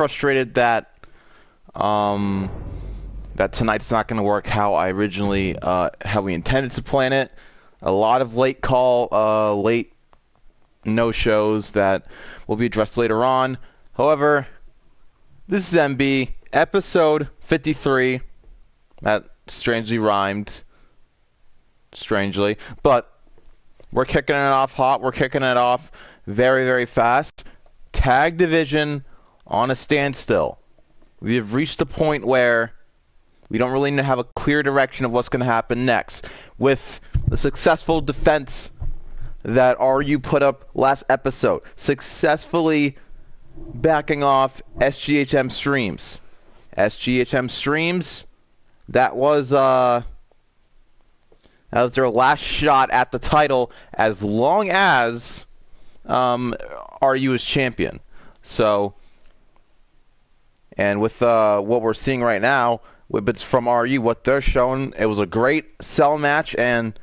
frustrated that that tonight's not going to work how I originally, how we intended to plan it. A lot of late no-shows that will be addressed later on. However, this is MB, episode 53. That strangely rhymed. Strangely. But we're kicking it off hot. We're kicking it off very, very fast. Tag division on a standstill. We have reached a point where we don't really have a clear direction of what's going to happen next. With the successful defense that RU put up last episode, successfully backing off SGHM Streams. SGHM Streams, that was their last shot at the title as long as RU is champion. So, and with what we're seeing right now, it's from RU, what they're showing, it was a great cell match, and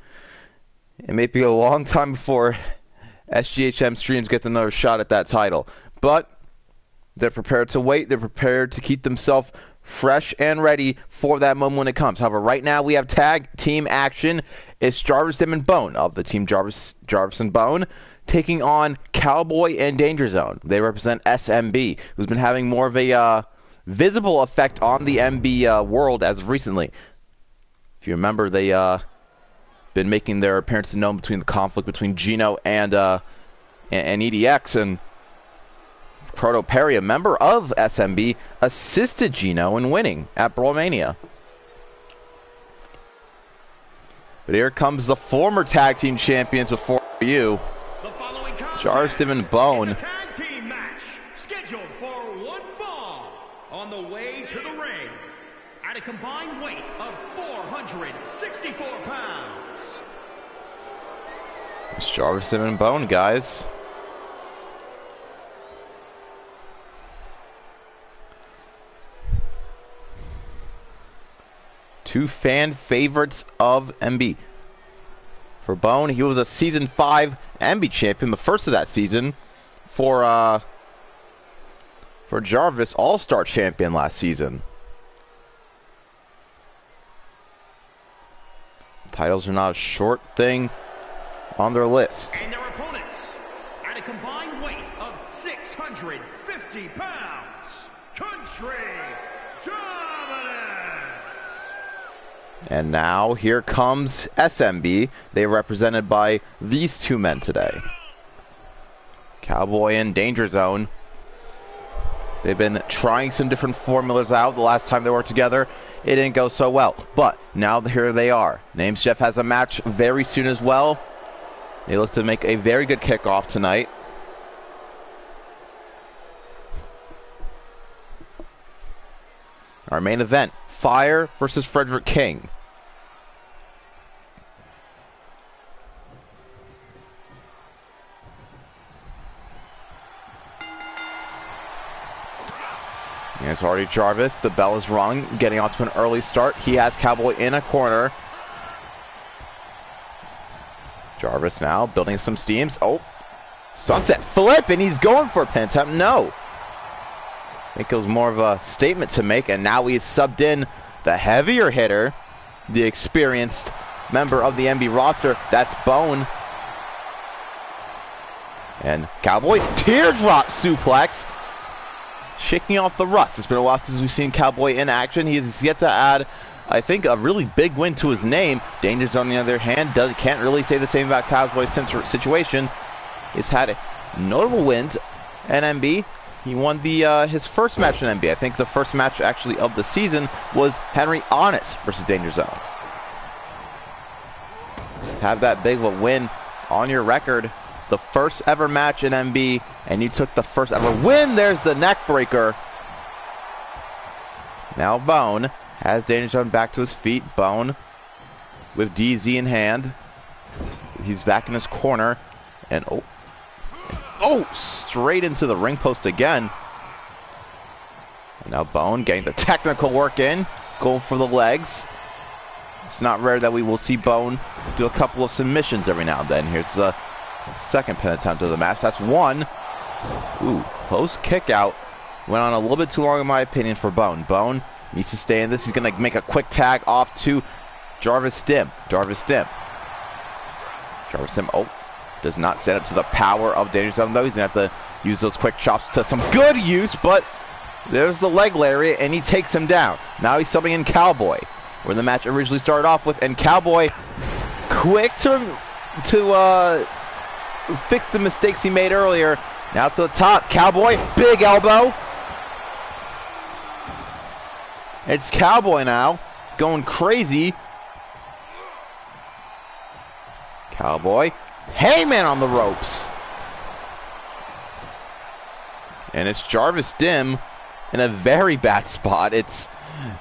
it may be a long time before SGHM Streams gets another shot at that title. But they're prepared to wait. They're prepared to keep themselves fresh and ready for that moment when it comes. However, right now we have tag team action. It's Jarvis and Bone of the team Jarvis and Bone taking on Cowboy and Danger Zone. They represent SMB, who's been having more of a visible effect on the MB world as of recently. If you remember, they been making their appearances known between the conflict between Gino and EDX, and Proto Perry, a member of SMB, assisted Gino in winning at Brawlmania. But here comes the former tag team champions before you, Jarvis and Bone. Tag team match scheduled for one fall on the way to the ring at a combined weight of 464 pounds. It's Jarvis and Bone, guys. Two fan favorites of MB. For Bone, he was a Season 5 MB champion, the first of that season. For Jarvis, All-Star champion last season. Titles are not a short thing on their list. And their opponents, at a combined weight of 650 pounds, Country Dominance. And now here comes SMB. They're represented by these two men today. Cowboy and Danger Zone. They've been trying some different formulas out. The last time they worked together, it didn't go so well. But now here they are. namesJeff has a match very soon as well. They look to make a very good kickoff tonight. Our main event, Fire versus Frederick King. Here's already Jarvis. The bell is rung, getting off to an early start. He has Cowboy in a corner. Jarvis now building some steams. Oh, sunset flip, and he's going for a pin attempt. No. I think it was more of a statement to make, and now he's subbed in the heavier hitter, the experienced member of the MB roster. That's Bone. And Cowboy, teardrop suplex, shaking off the rust. It's been a while since we've seen Cowboy in action. He has yet to add, I think, a really big win to his name. Danger's, on the other hand, can't really say the same about Cowboy's situation. He's had notable wins at MB. He won his first match in MB. I think the first match actually of the season was Henry Honest versus Danger Zone. Have that big of a win on your record. The first ever match in MB, and you took the first ever win. There's the neck breaker. Now Bone has Danger Zone back to his feet. Bone with DZ in hand. He's back in his corner, and straight into the ring post again. And now Bone getting the technical work in, going for the legs. It's not rare that we will see Bone do a couple of submissions every now and then. Here's the second pin attempt of the match. That's one. Ooh, close kick out went on a little bit too long in my opinion for Bone. Bone needs to stay in this. He's going to make a quick tag off to Jarvis Dim. Jarvis Dim, oh, does not stand up to the power of Danger Zone though. He's going to have to use those quick chops to some good use, but there's the leg lariat and he takes him down. Now he's subbing in Cowboy, where the match originally started off with, and Cowboy quick to fix the mistakes he made earlier. Now to the top, Cowboy, big elbow. It's Cowboy now, going crazy. Cowboy, Heyman on the ropes. And it's Jarvis Dim in a very bad spot. It's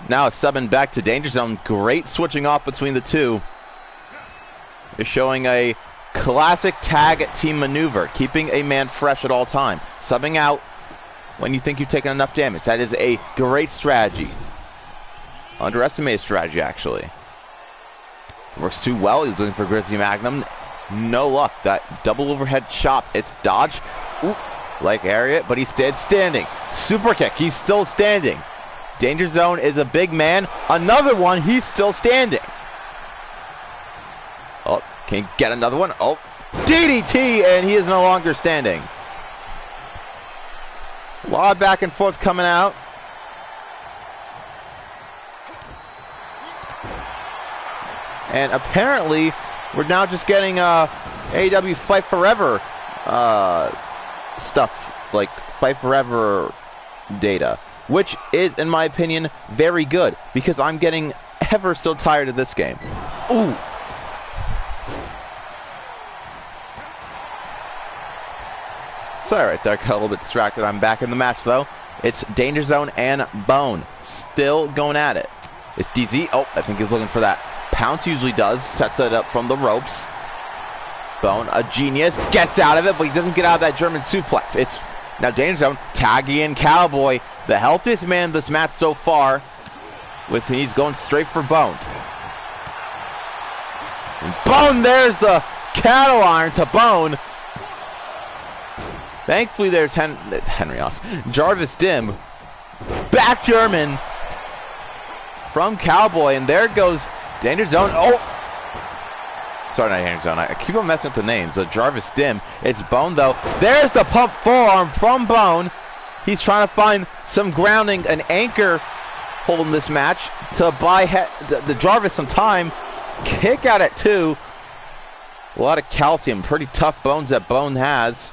now subbing back to Danger Zone. Great switching off between the two. They're showing a classic tag team maneuver, keeping a man fresh at all time. Subbing out when you think you've taken enough damage. That is a great strategy. Underestimated strategy, actually. Works too well. He's looking for Grizzly Magnum. No luck. That double overhead chop. It's dodge. Ooh, like area, but he's standing. Super kick. He's still standing. Danger Zone is a big man. Another one. He's still standing. Oh, can he get another one? Oh, DDT, and he is no longer standing. A lot of back and forth coming out. And apparently, we're now just getting AEW Fight Forever stuff, like Fight Forever data, which is, in my opinion, very good, because I'm getting ever so tired of this game. Ooh. Sorry right there, got a little bit distracted. I'm back in the match, though. It's Danger Zone and Bone still going at it. It's DZ. Oh, I think he's looking for that. Pounce usually does, sets it up from the ropes. Bone, a genius, gets out of it, but he doesn't get out of that German suplex. It's now Danger Zone tagging in Cowboy, the healthiest man this match so far. He's going straight for Bone. And Bone, there's the cattle iron to Bone. Thankfully, there's Henry Ross. Jarvis Dim, back German from Cowboy, and there goes Danger Zone. Oh! Sorry, not Danger Zone. I keep on messing with the names. Jarvis Dim. It's Bone, though. There's the pump forearm from Bone. He's trying to find some grounding, an anchor holding this match to buy the Jarvis some time. Kick out at 2. A lot of calcium. Pretty tough bones that Bone has.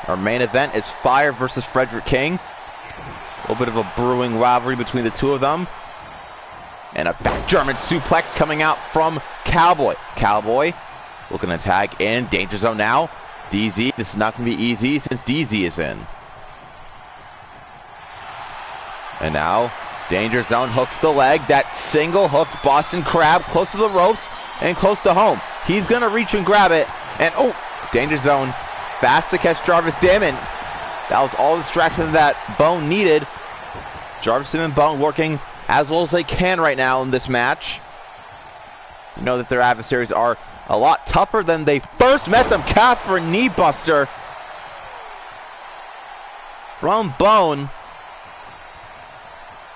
Our main event is Fire versus Frederick King. A little bit of a brewing rivalry between the two of them. And a back German suplex coming out from Cowboy. Cowboy looking to tag in. Danger Zone now. DZ. This is not going to be easy since DZ is in. And now Danger Zone hooks the leg. That single hooked Boston Crab close to the ropes and close to home. He's going to reach and grab it. And oh, Danger Zone fast to catch Jarvis Dim, and that was all the distraction that Bone needed. Jarvis Dim and Bone working as well as they can right now in this match. You know that their adversaries are a lot tougher than they first met them. Calf for knee buster from Bone.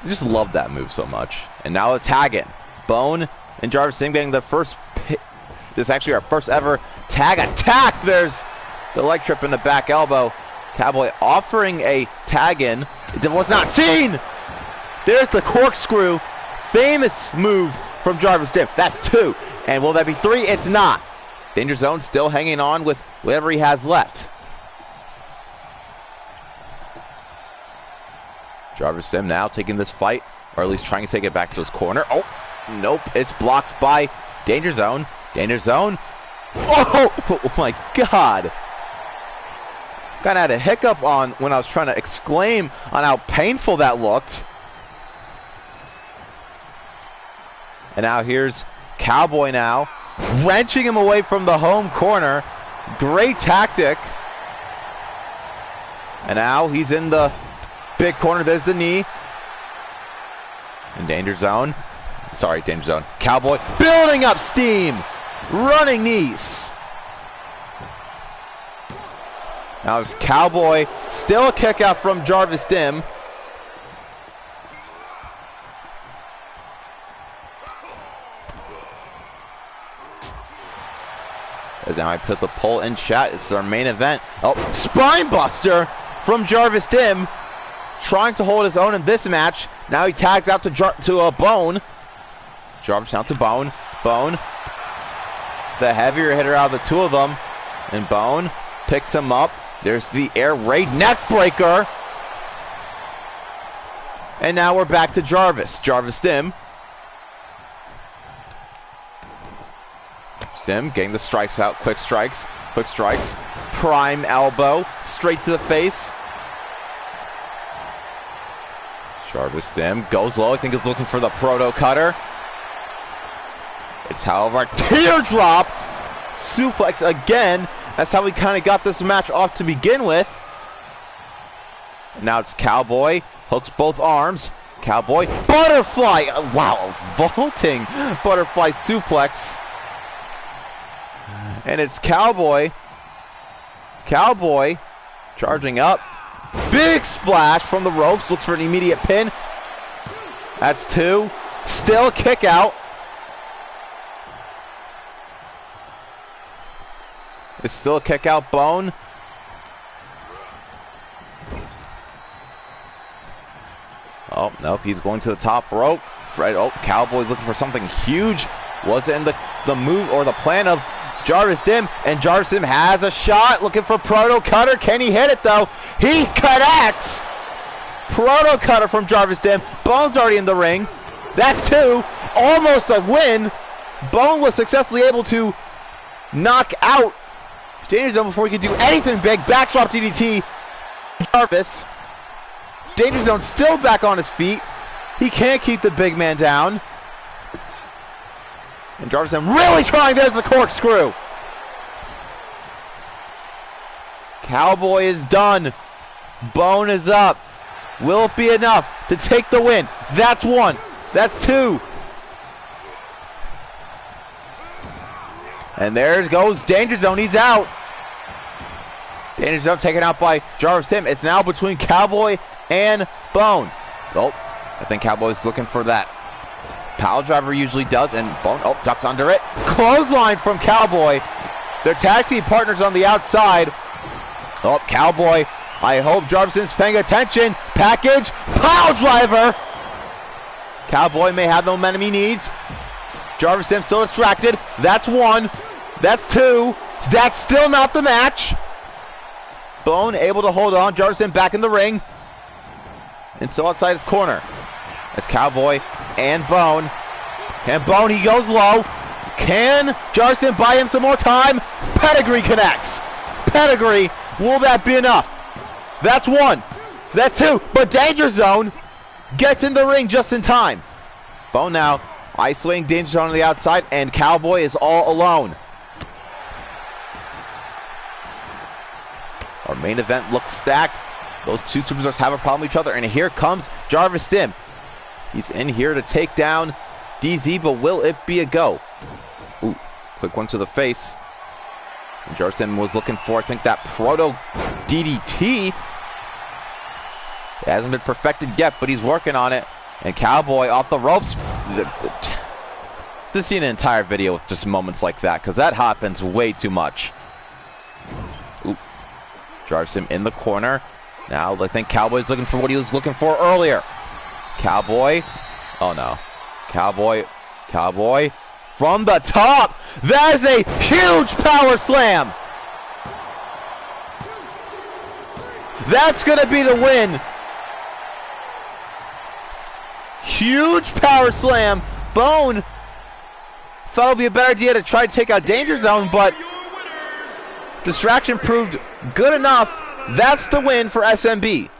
I just love that move so much. And now let's tag it. Bone and Jarvis Dim getting the first. This is actually our first ever tag attack. There's the leg trip in the back elbow. Cowboy offering a tag in. It was not seen. There's the corkscrew. Famous move from Jarvis Dim. That's 2. And will that be 3? It's not. Danger Zone still hanging on with whatever he has left. Jarvis Dim now taking this fight, or at least trying to take it back to his corner. Oh, nope. It's blocked by Danger Zone. Danger Zone. Oh my God. Kind of had a hiccup on when I was trying to exclaim on how painful that looked. And now here's Cowboy now, wrenching him away from the home corner. Great tactic. And now he's in the big corner. There's the knee. And Danger Zone. Sorry, Danger Zone. Cowboy building up steam. Running knees. Now it's Cowboy. Still a kick out from Jarvis Dim. As now I put the poll in chat. It's our main event. Oh, spine buster from Jarvis Dim. Trying to hold his own in this match. Now he tags out to Bone. Jarvis out to Bone. Bone, the heavier hitter out of the two of them. And Bone picks him up. There's the air raid neck breaker. And now we're back to Jarvis. Jarvis Dim. Dim getting the strikes out. Quick strikes. Quick strikes. Prime elbow. Straight to the face. Jarvis Dim goes low. I think he's looking for the proto cutter. It's however teardrop suplex again. That's how we kind of got this match off to begin with. Now it's Cowboy. Hooks both arms. Cowboy. Butterfly. Wow. Vaulting butterfly suplex. And it's Cowboy. Cowboy charging up. Big splash from the ropes. Looks for an immediate pin. That's two. Still a kick out. It's still a kick out. Bone. Oh, nope. He's going to the top rope. Oh, Cowboy's looking for something huge. Was it in the move or the plan of Jarvis Dim? And Jarvis Dim has a shot. Looking for Proto Cutter. Can he hit it though? He connects. Proto Cutter from Jarvis Dim. Bone's already in the ring. That's two. Almost a win. Bone was successfully able to knock out Danger Zone before he could do anything big. Backdrop DDT. Jarvis. Danger Zone still back on his feet. He can't keep the big man down. And Jarvis Dim really trying. There's the corkscrew. Cowboy is done. Bone is up. Will it be enough to take the win? That's one. That's two. And there goes Danger Zone. He's out. Danger Zone taken out by Jarvis Dim. It's now between Cowboy and Bone. Oh, I think Cowboy's looking for that pile driver usually does. And Bone, oh, ducks under it. Clothesline from Cowboy. Their tag team partners on the outside. Oh, Cowboy. I hope Jarvis Dim's paying attention. Package. Pile driver. Cowboy may have the momentum he needs. Jarvis Dim still distracted. That's one. That's two. That's still not the match. Bone able to hold on. Jarvis Dim back in the ring. And still outside his corner. It's Cowboy and Bone. And Bone, he goes low. Can Jarvis Dim buy him some more time? Pedigree connects. Pedigree. Will that be enough? That's one. That's two. But Danger Zone gets in the ring just in time. Bone now isolating Danger Zone on the outside, and Cowboy is all alone. Our main event looks stacked. Those two superstars have a problem with each other, and here comes Jarvis Dim. He's in here to take down DZ, but will it be a go? Ooh, quick one to the face. And Jarvis Dim was looking for, I think, that proto DDT. It hasn't been perfected yet, but he's working on it. And Cowboy off the ropes. Just seen an entire video with just moments like that, because that happens way too much. Ooh. Jarvis Dim in the corner. Now I think Cowboy's looking for what he was looking for earlier. Cowboy. Oh no. Cowboy. Cowboy. From the top. That is a huge power slam. That's going to be the win. Huge power slam. Bone thought it would be a better idea to try to take out Danger Zone, but distraction proved good enough. That's the win for SMB.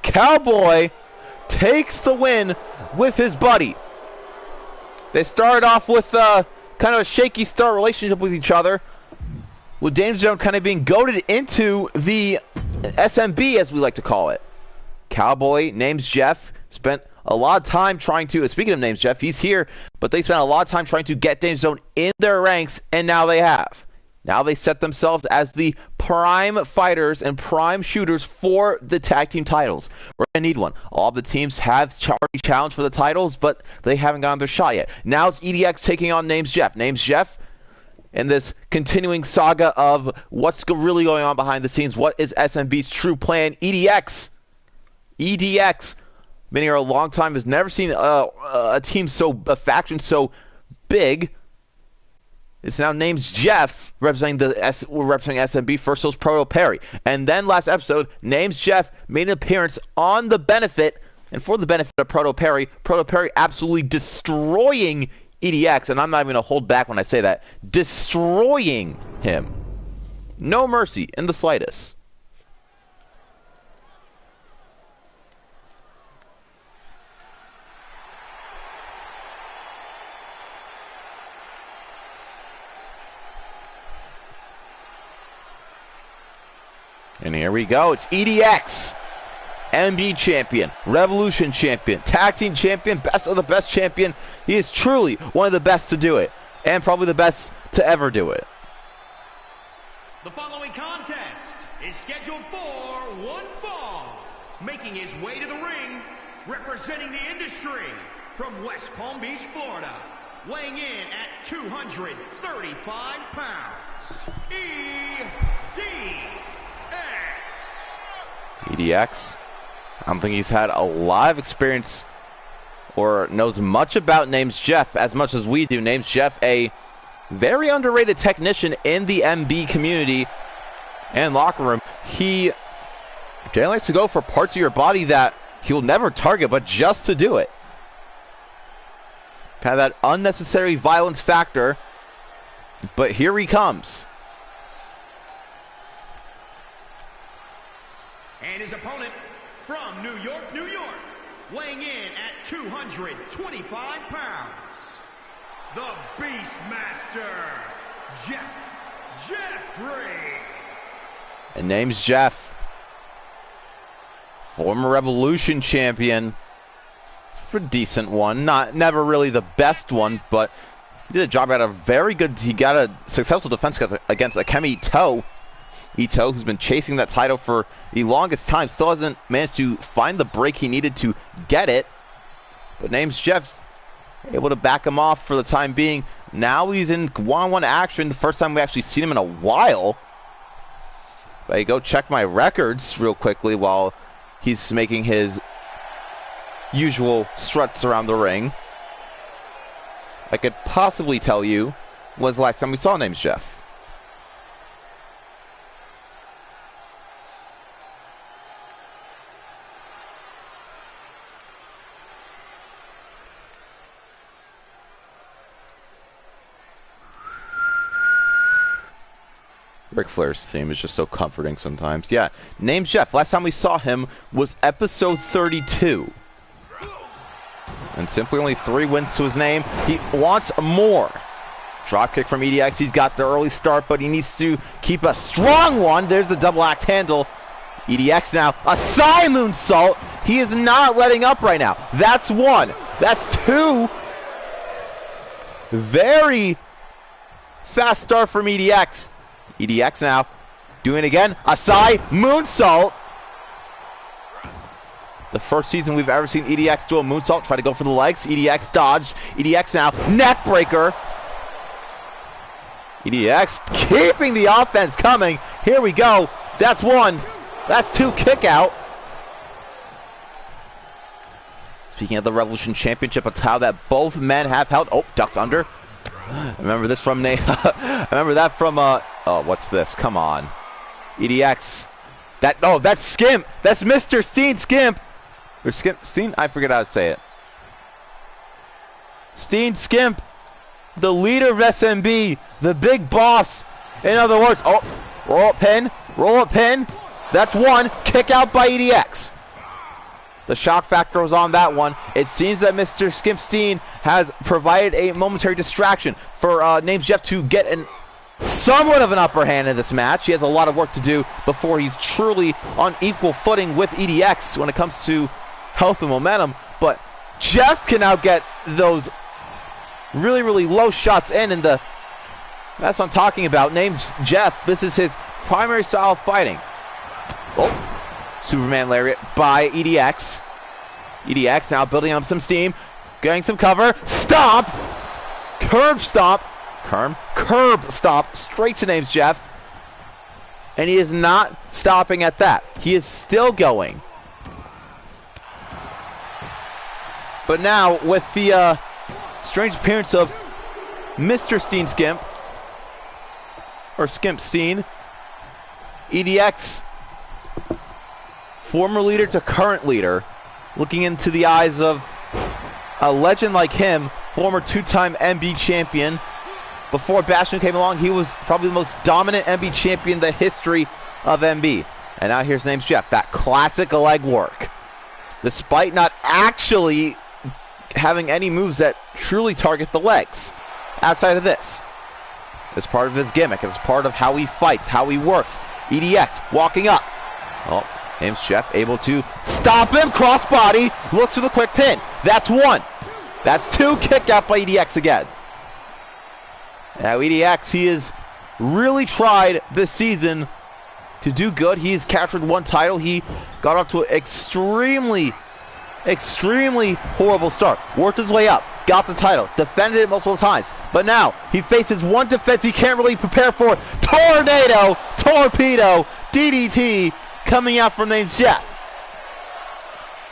Cowboy takes the win with his buddy. They started off with kind of a shaky start relationship with each other, with Danger Zone kind of being goaded into the SMB, as we like to call it. Cowboy, namesJeff, spent a lot of time trying to, speaking of namesJeff, he's here, but they spent a lot of time trying to get Namezone in their ranks, and now they have. Now they set themselves as the prime fighters and prime shooters for the tag team titles. We're going to need one. All the teams have already challenged for the titles, but they haven't gotten their shot yet. Now it's EDX taking on namesJeff. namesJeff, in this continuing saga of what's really going on behind the scenes, what is SMB's true plan? EDX. Been here a long time, has never seen a faction so big. It's now namesJeff representing SMB. First it was Proto Perry, and then last episode, namesJeff made an appearance on the benefit, and for the benefit of Proto Perry absolutely destroying EDX, and I'm not even going to hold back when I say that, destroying him. No mercy in the slightest. And here we go. It's EDX. MB champion, Revolution champion, tag team champion, best of the best champion. He is truly one of the best to do it, and probably the best to ever do it. The following contest is scheduled for one fall. Making his way to the ring, representing the industry from West Palm Beach, Florida, weighing in at 235 pounds, EDX. I don't think he's had a lot of experience or knows much about namesJeff as much as we do. namesJeff, a very underrated technician in the MB community and locker room. He generally likes to go for parts of your body that he'll never target, but just to do it. Kind of that unnecessary violence factor. But here he comes. And his opponent from New York, weighing in at 225 pounds, the Beastmaster, Jeffrey. And namesJeff, former Revolution champion. A decent one, never really the best one, but he did a job. He got a successful defense against Akemi Ito, who's been chasing that title for the longest time, still hasn't managed to find the break he needed to get it. But namesJeff able to back him off for the time being. Now he's in one-on-one action, the first time we actually seen him in a while. If I go check my records real quickly while he's making his usual struts around the ring, I could possibly tell you was the last time we saw namesJeff. Ric Flair's theme is just so comforting sometimes. Yeah, namesJeff, last time we saw him was episode 32. And simply only 3 wins to his name. He wants more. Dropkick from EDX. He's got the early start, but he needs to keep a strong one. There's the double axe handle. EDX now. A side moonsault. He is not letting up right now. That's 1. That's 2. Very fast start from EDX. EDX now doing it again. A side moonsault. The first season we've ever seen EDX do a moonsault. Try to go for the legs. EDX dodged. EDX now. Neck breaker. EDX keeping the offense coming. Here we go. That's 1. That's 2 kick out. Speaking of the Revolution Championship, a title that both men have held. Oh, ducks under. I remember this from I remember that from oh, what's this? Come on. EDX. That's Skimp. That's Mr. Skimp. Or Steen? I forget how to say it. Skimp. The leader of SMB. The big boss. In other words, oh, roll up pin. Roll up pin. That's 1. Kick out by EDX. The shock factor was on that one. It seems that Mr. Skimpstein has provided a momentary distraction for namesJeff to get somewhat of an upper hand in this match. He has a lot of work to do before he's truly on equal footing with EDX when it comes to health and momentum. But Jeff can now get those really, really low shots in, and that's what I'm talking about. Name's Jeff. This is his primary style of fighting. Oh, Superman lariat by EDX. EDX now building up some steam, getting some cover. Stomp! Curb stomp. Curb stomp straight to Name's Jeff. And he is not stopping at that. He is still going. But now, with the strange appearance of Mr. Steen Skimp, or Skimp Steen, EDX, former leader to current leader, looking into the eyes of a legend like him, former two-time MB champion. Before Bastion came along, he was probably the most dominant MB champion in the history of MB. And now here's Name's Jeff, that classic leg work. Despite not actually having any moves that truly target the legs outside of this. It's part of his gimmick. It's part of how he fights, how he works. EDX walking up. Oh, Name's Jeff able to stop him. Crossbody. Looks for the quick pin. That's one. That's two. Kick out by EDX again. Now EDX, he has really tried this season to do good. He's captured one title. He got off to an extremely horrible start. Worked his way up, got the title, defended it multiple times. But now he faces one defense he can't really prepare for. Tornado, torpedo, DDT coming out from Name's Jeff.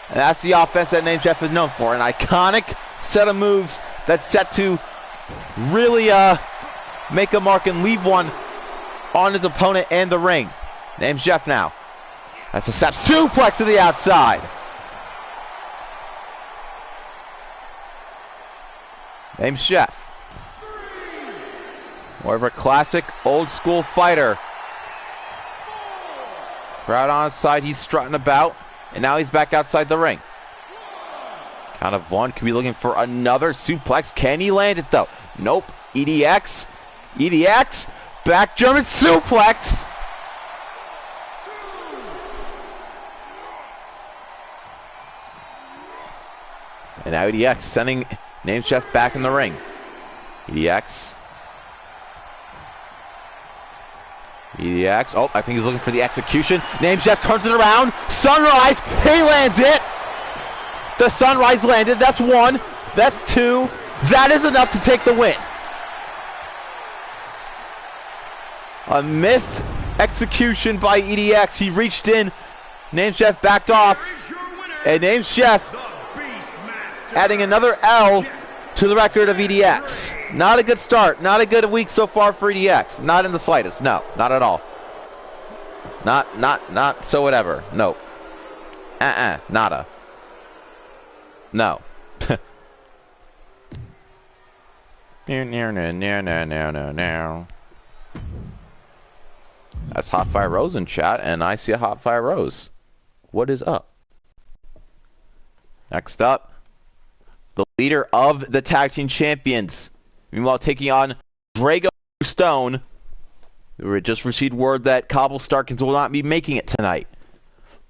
And that's the offense that Name's Jeff is known for. An iconic set of moves that's set to really make a mark and leave one on his opponent and the ring. Name's Jeff now. That's a step suplex to the outside. Name's Jeff. More of a classic old school fighter. Crowd on his side, he's strutting about, and now he's back outside the ring. Count of one, could be looking for another suplex. Can he land it though? Nope. EDX. EDX. Back German suplex. And now EDX sending Name's Jeff back in the ring. EDX. EDX. Oh, I think he's looking for the execution. Name's Jeff turns it around. Sunrise. He lands it. The Sunrise landed. That's one. That's two. That is enough to take the win. A missed execution by EDX. He reached in. Name's Jeff backed off. And Name's Jeff adding another L to the record of EDX. Not a good start. Not a good week so far for EDX. Not in the slightest. No, not at all. Not so whatever. No. Nada. No. No. That's Hot Fire Rose in chat, and I see a Hot Fire Rose. What is up? Next up, the leader of the Tag Team Champions. Meanwhile, taking on Drago Stone. We just received word that Cobble Starkins will not be making it tonight.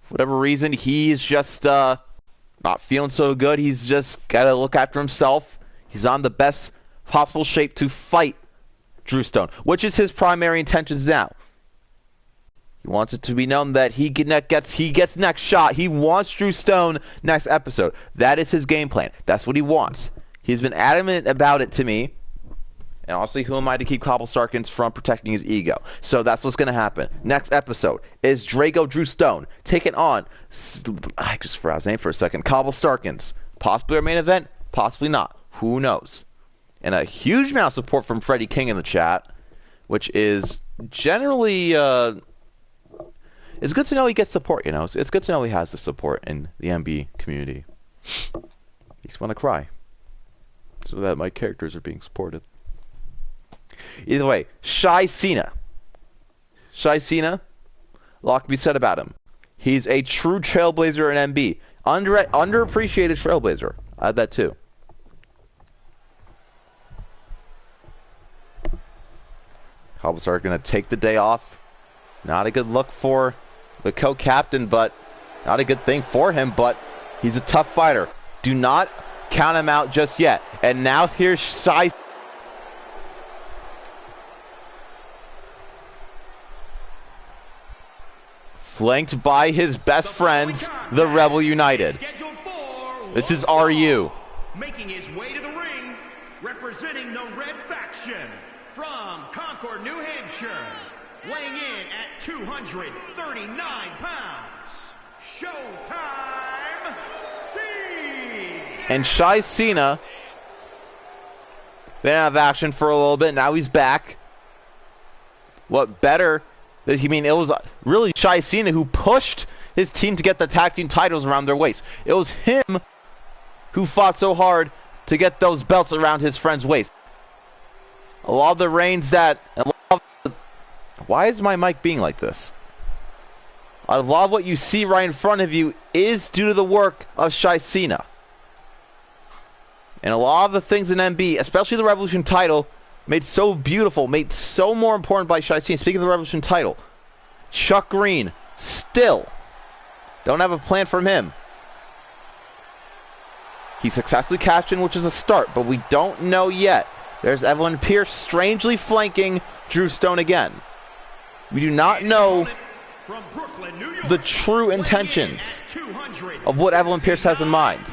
For whatever reason, he's just not feeling so good. He's just got to look after himself. He's on the best possible shape to fight Drew Stone, which is his primary intentions now. He wants it to be known that he gets next shot. He wants Drew Stone next episode. That is his game plan. That's what he wants. He's been adamant about it to me. And honestly, who am I to keep Cobble Starkins from protecting his ego? So that's what's going to happen. Next episode is Drago Drew Stone taking on, I just forgot his name for a second, Cobble Starkins. Possibly our main event, possibly not. Who knows? And a huge amount of support from Freddie King in the chat, which is generally... it's good to know he gets support, you know. It's good to know he has the support in the MB community. Makes me want to cry. So that my characters are being supported. Either way, Shy Cena. A lot can be said about him. He's a true trailblazer in MB. Underappreciated trailblazer. I add that too. Cobblestar going to take the day off. Not a good look for the co-captain, but not a good thing for him, but he's a tough fighter. Do not count him out just yet. And now here's Shai. Flanked by his best friends, the Rebel United. This is RU. Making his way to the ring, representing the Red Faction from Concord, New Hampshire, weighing in at 239 pounds, Showtime C. And Shai Cena been out of action for a little bit. Now he's back. What better? I mean, it was really Shai Cena who pushed his team to get the tag team titles around their waist. It was him who fought so hard to get those belts around his friend's waist. A lot of the reigns that... Why is my mic being like this? A lot of what you see right in front of you is due to the work of Shai Cena. And a lot of the things in MB, especially the Revolution title, made so beautiful, made so more important by Shai Cena. Speaking of the Revolution title, Chuck Green, still don't have a plan from him. He successfully cashed in, which is a start, but we don't know yet. There's Evelyn Pierce strangely flanking Drew Stone again. We do not know the true intentions of what Evelyn Pierce has in mind.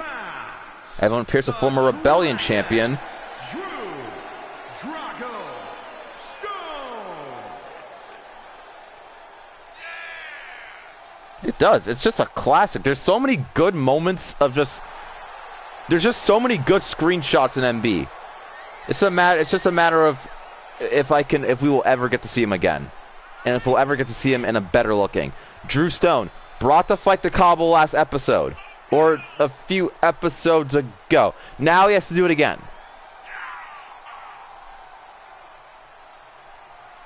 Evelyn Pierce, a former Rebellion champion. It does. It's just a classic. There's so many good moments of just... There's just so many good screenshots in MB. It's just a matter of if we will ever get to see him again. And if we'll ever get to see him in a better looking. Drew Stone brought the fight to Cobble last episode. Or a few episodes ago. Now he has to do it again.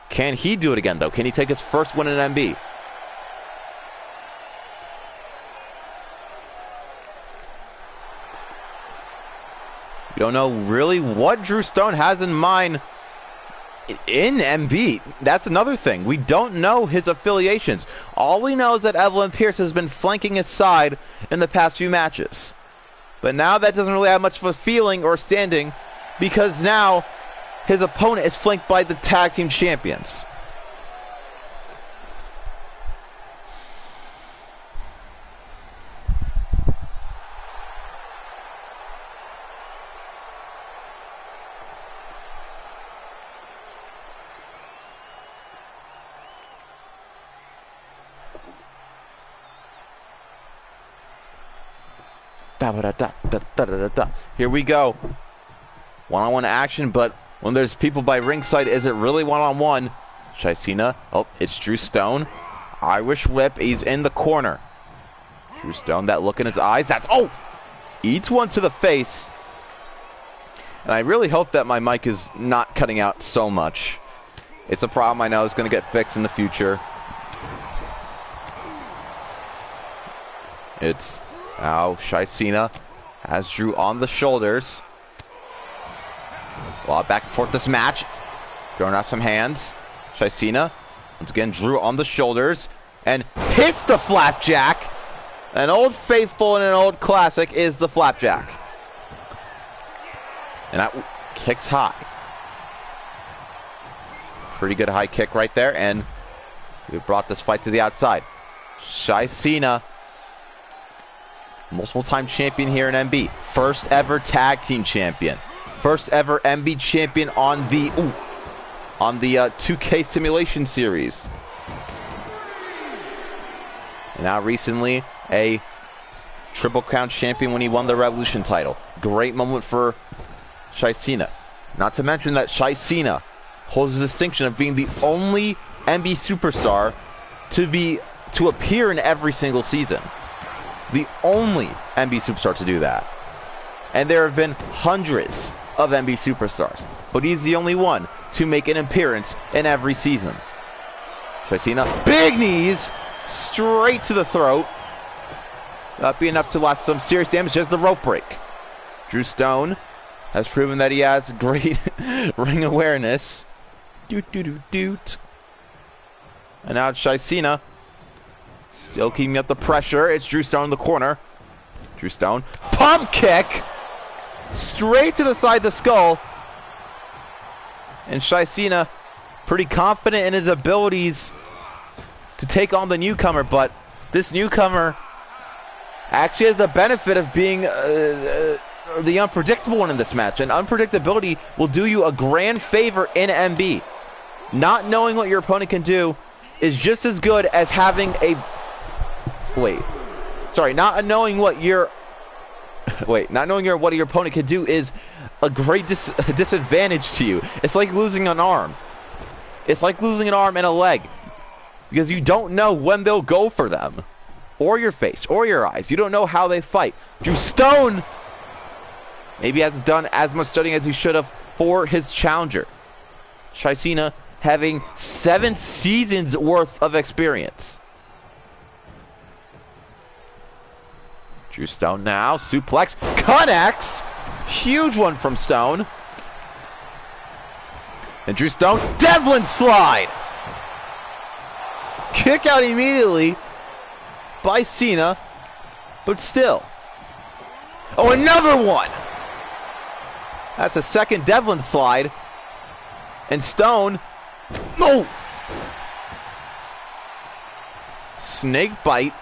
Can he do it again, though? Can he take his first win in MB? We don't know really what Drew Stone has in mind in MB. That's another thing. We don't know his affiliations. All we know is that Evelyn Pierce has been flanking his side in the past few matches. But now that doesn't really have much of a feeling or standing because now his opponent is flanked by the tag team champions. Here we go. One-on-one action, but when there's people by ringside, is it really one-on-one? Shai Cena. Oh, it's Drew Stone. Irish whip. He's in the corner. Drew Stone, that look in his eyes. That's... Oh! Eats one to the face. And I really hope that my mic is not cutting out so much. It's a problem I know is going to get fixed in the future. It's... Now, Shai Cena has Drew on the shoulders. Well, back and forth this match. Throwing out some hands. Shai Cena. Once again, Drew on the shoulders. And hits the flapjack. An old faithful and an old classic is the flapjack. And that kicks high. Pretty good high kick right there. And we brought this fight to the outside. Shai Cena, multiple time champion here in MB. First ever tag team champion. First ever MB champion on the 2K simulation series. And now recently a Triple Crown champion when he won the Revolution title. Great moment for Shai Cena. Not to mention that Shai Cena holds the distinction of being the only MB superstar to appear in every single season. The only MB superstar to do that. And there have been hundreds of MB superstars, but he's the only one to make an appearance in every season. Shai Cena, big knees, straight to the throat. That'd be enough to last some serious damage. Just the rope break. Drew Stone has proven that he has great ring awareness. Doot doot doot doot. And now it's Shai Cena. Still keeping up the pressure. It's Drew Stone in the corner. Drew Stone. Pump kick! straight to the side of the skull. And Shaisina pretty confident in his abilities to take on the newcomer, but this newcomer actually has the benefit of being the unpredictable one in this match, and unpredictability will do you a grand favor in MB. Not knowing what your opponent can do is just as good as having a... Not knowing what your opponent can do is a great disadvantage to you. It's like losing an arm. It's like losing an arm and a leg, because you don't know when they'll go for them, or your face, or your eyes. You don't know how they fight. Drew Stone maybe hasn't done as much studying as he should have for his challenger. Shaisina having 7 seasons worth of experience. Drew Stone now, suplex, connects, huge one from Stone. And Drew Stone, Devlin slide! Kick out immediately by Cena, but still. Oh, another one! That's a second Devlin slide. And Stone, no! Snake bite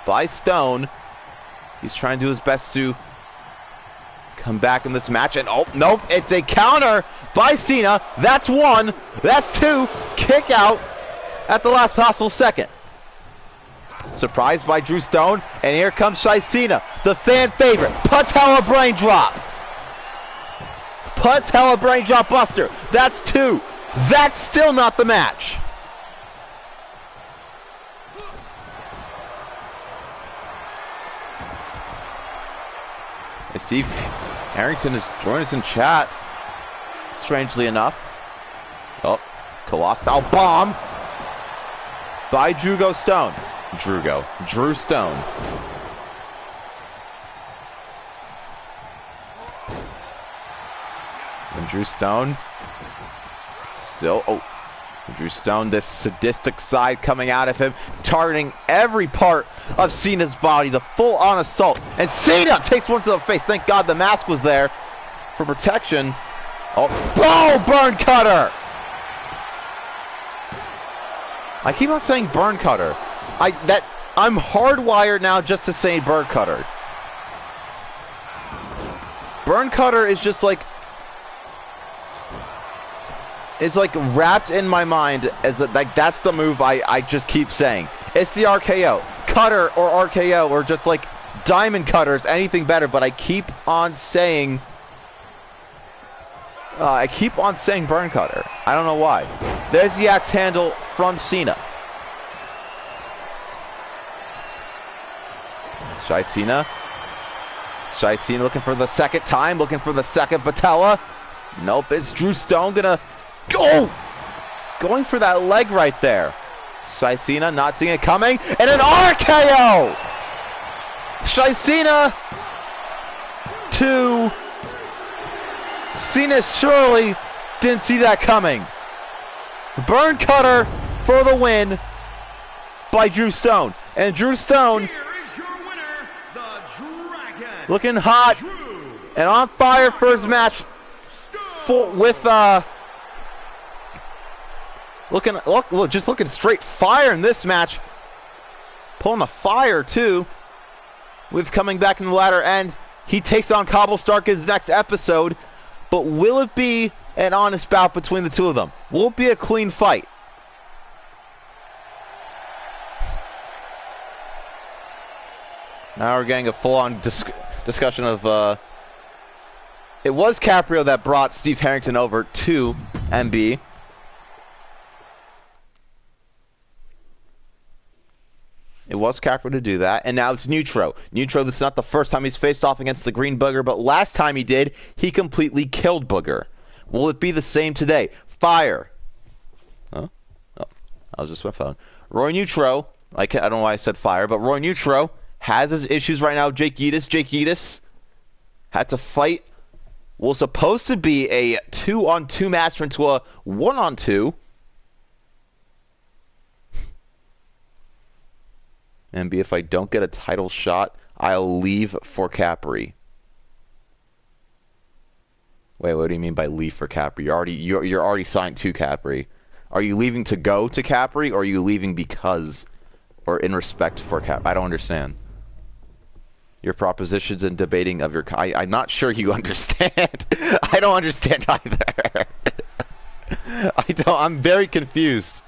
by Stone. He's trying to do his best to come back in this match, and oh, nope, it's a counter by Cena. That's 1, that's 2, kick out at the last possible second. Surprised by Drew Stone, and here comes Shaisina, the fan favorite, Patella brain drop. Patella brain drop buster, that's 2, that's still not the match. And Steve Harrington is joining us in chat, strangely enough. Oh, Colossal bomb by Drew Stone. Drew Stone. And Drew Stone still, Drew Stone, this sadistic side coming out of him, targeting every part of Cena's body, the full-on assault. And Cena takes one to the face. Thank God the mask was there for protection. Oh, burn cutter! I keep on saying burn cutter. I'm hardwired now just to say burn cutter. Burn cutter is just like, it's like wrapped in my mind as like that's the move I just keep saying. It's the RKO. Cutter or RKO or just like diamond cutters, anything better, but I keep on saying burn cutter. I don't know why. There's the axe handle from Cena. Shaisina looking for the second time, looking for the second Patella. Nope, it's Drew Stone gonna go! Going for that leg right there. Shaisina not seeing it coming, and an RKO! Shaisina 2. Cena surely didn't see that coming. Burn cutter for the win by Drew Stone. And Drew Stone looking hot and on fire for his match just looking straight fire in this match. Pulling the fire too. With coming back in the latter end. He takes on Cobble Stark his next episode. But will it be an honest bout between the two of them? Will it be a clean fight? Now we're getting a full-on discussion of... It was Caprio that brought Steve Harrington over to MB. It was Caprio to do that, and now it's Neutro. Neutro, this is not the first time he's faced off against the Green Booger, but last time he did, he completely killed Booger. Will it be the same today? Fire. Huh? Oh, that was just my phone. Roy Neutro, I don't know why I said fire, but Roy Neutro has his issues right now. Jake Yetis had to fight what was supposed to be a 2-on-2 match into a 1-on-2. And if I don't get a title shot, I'll leave for Capri. Wait, what do you mean by leave for Capri? You're already signed to Capri. Are you leaving to go to Capri, or are you leaving because, or in respect for Capri? I don't understand. Your propositions and debating of your... I'm not sure you understand. I don't understand either. I'm very confused.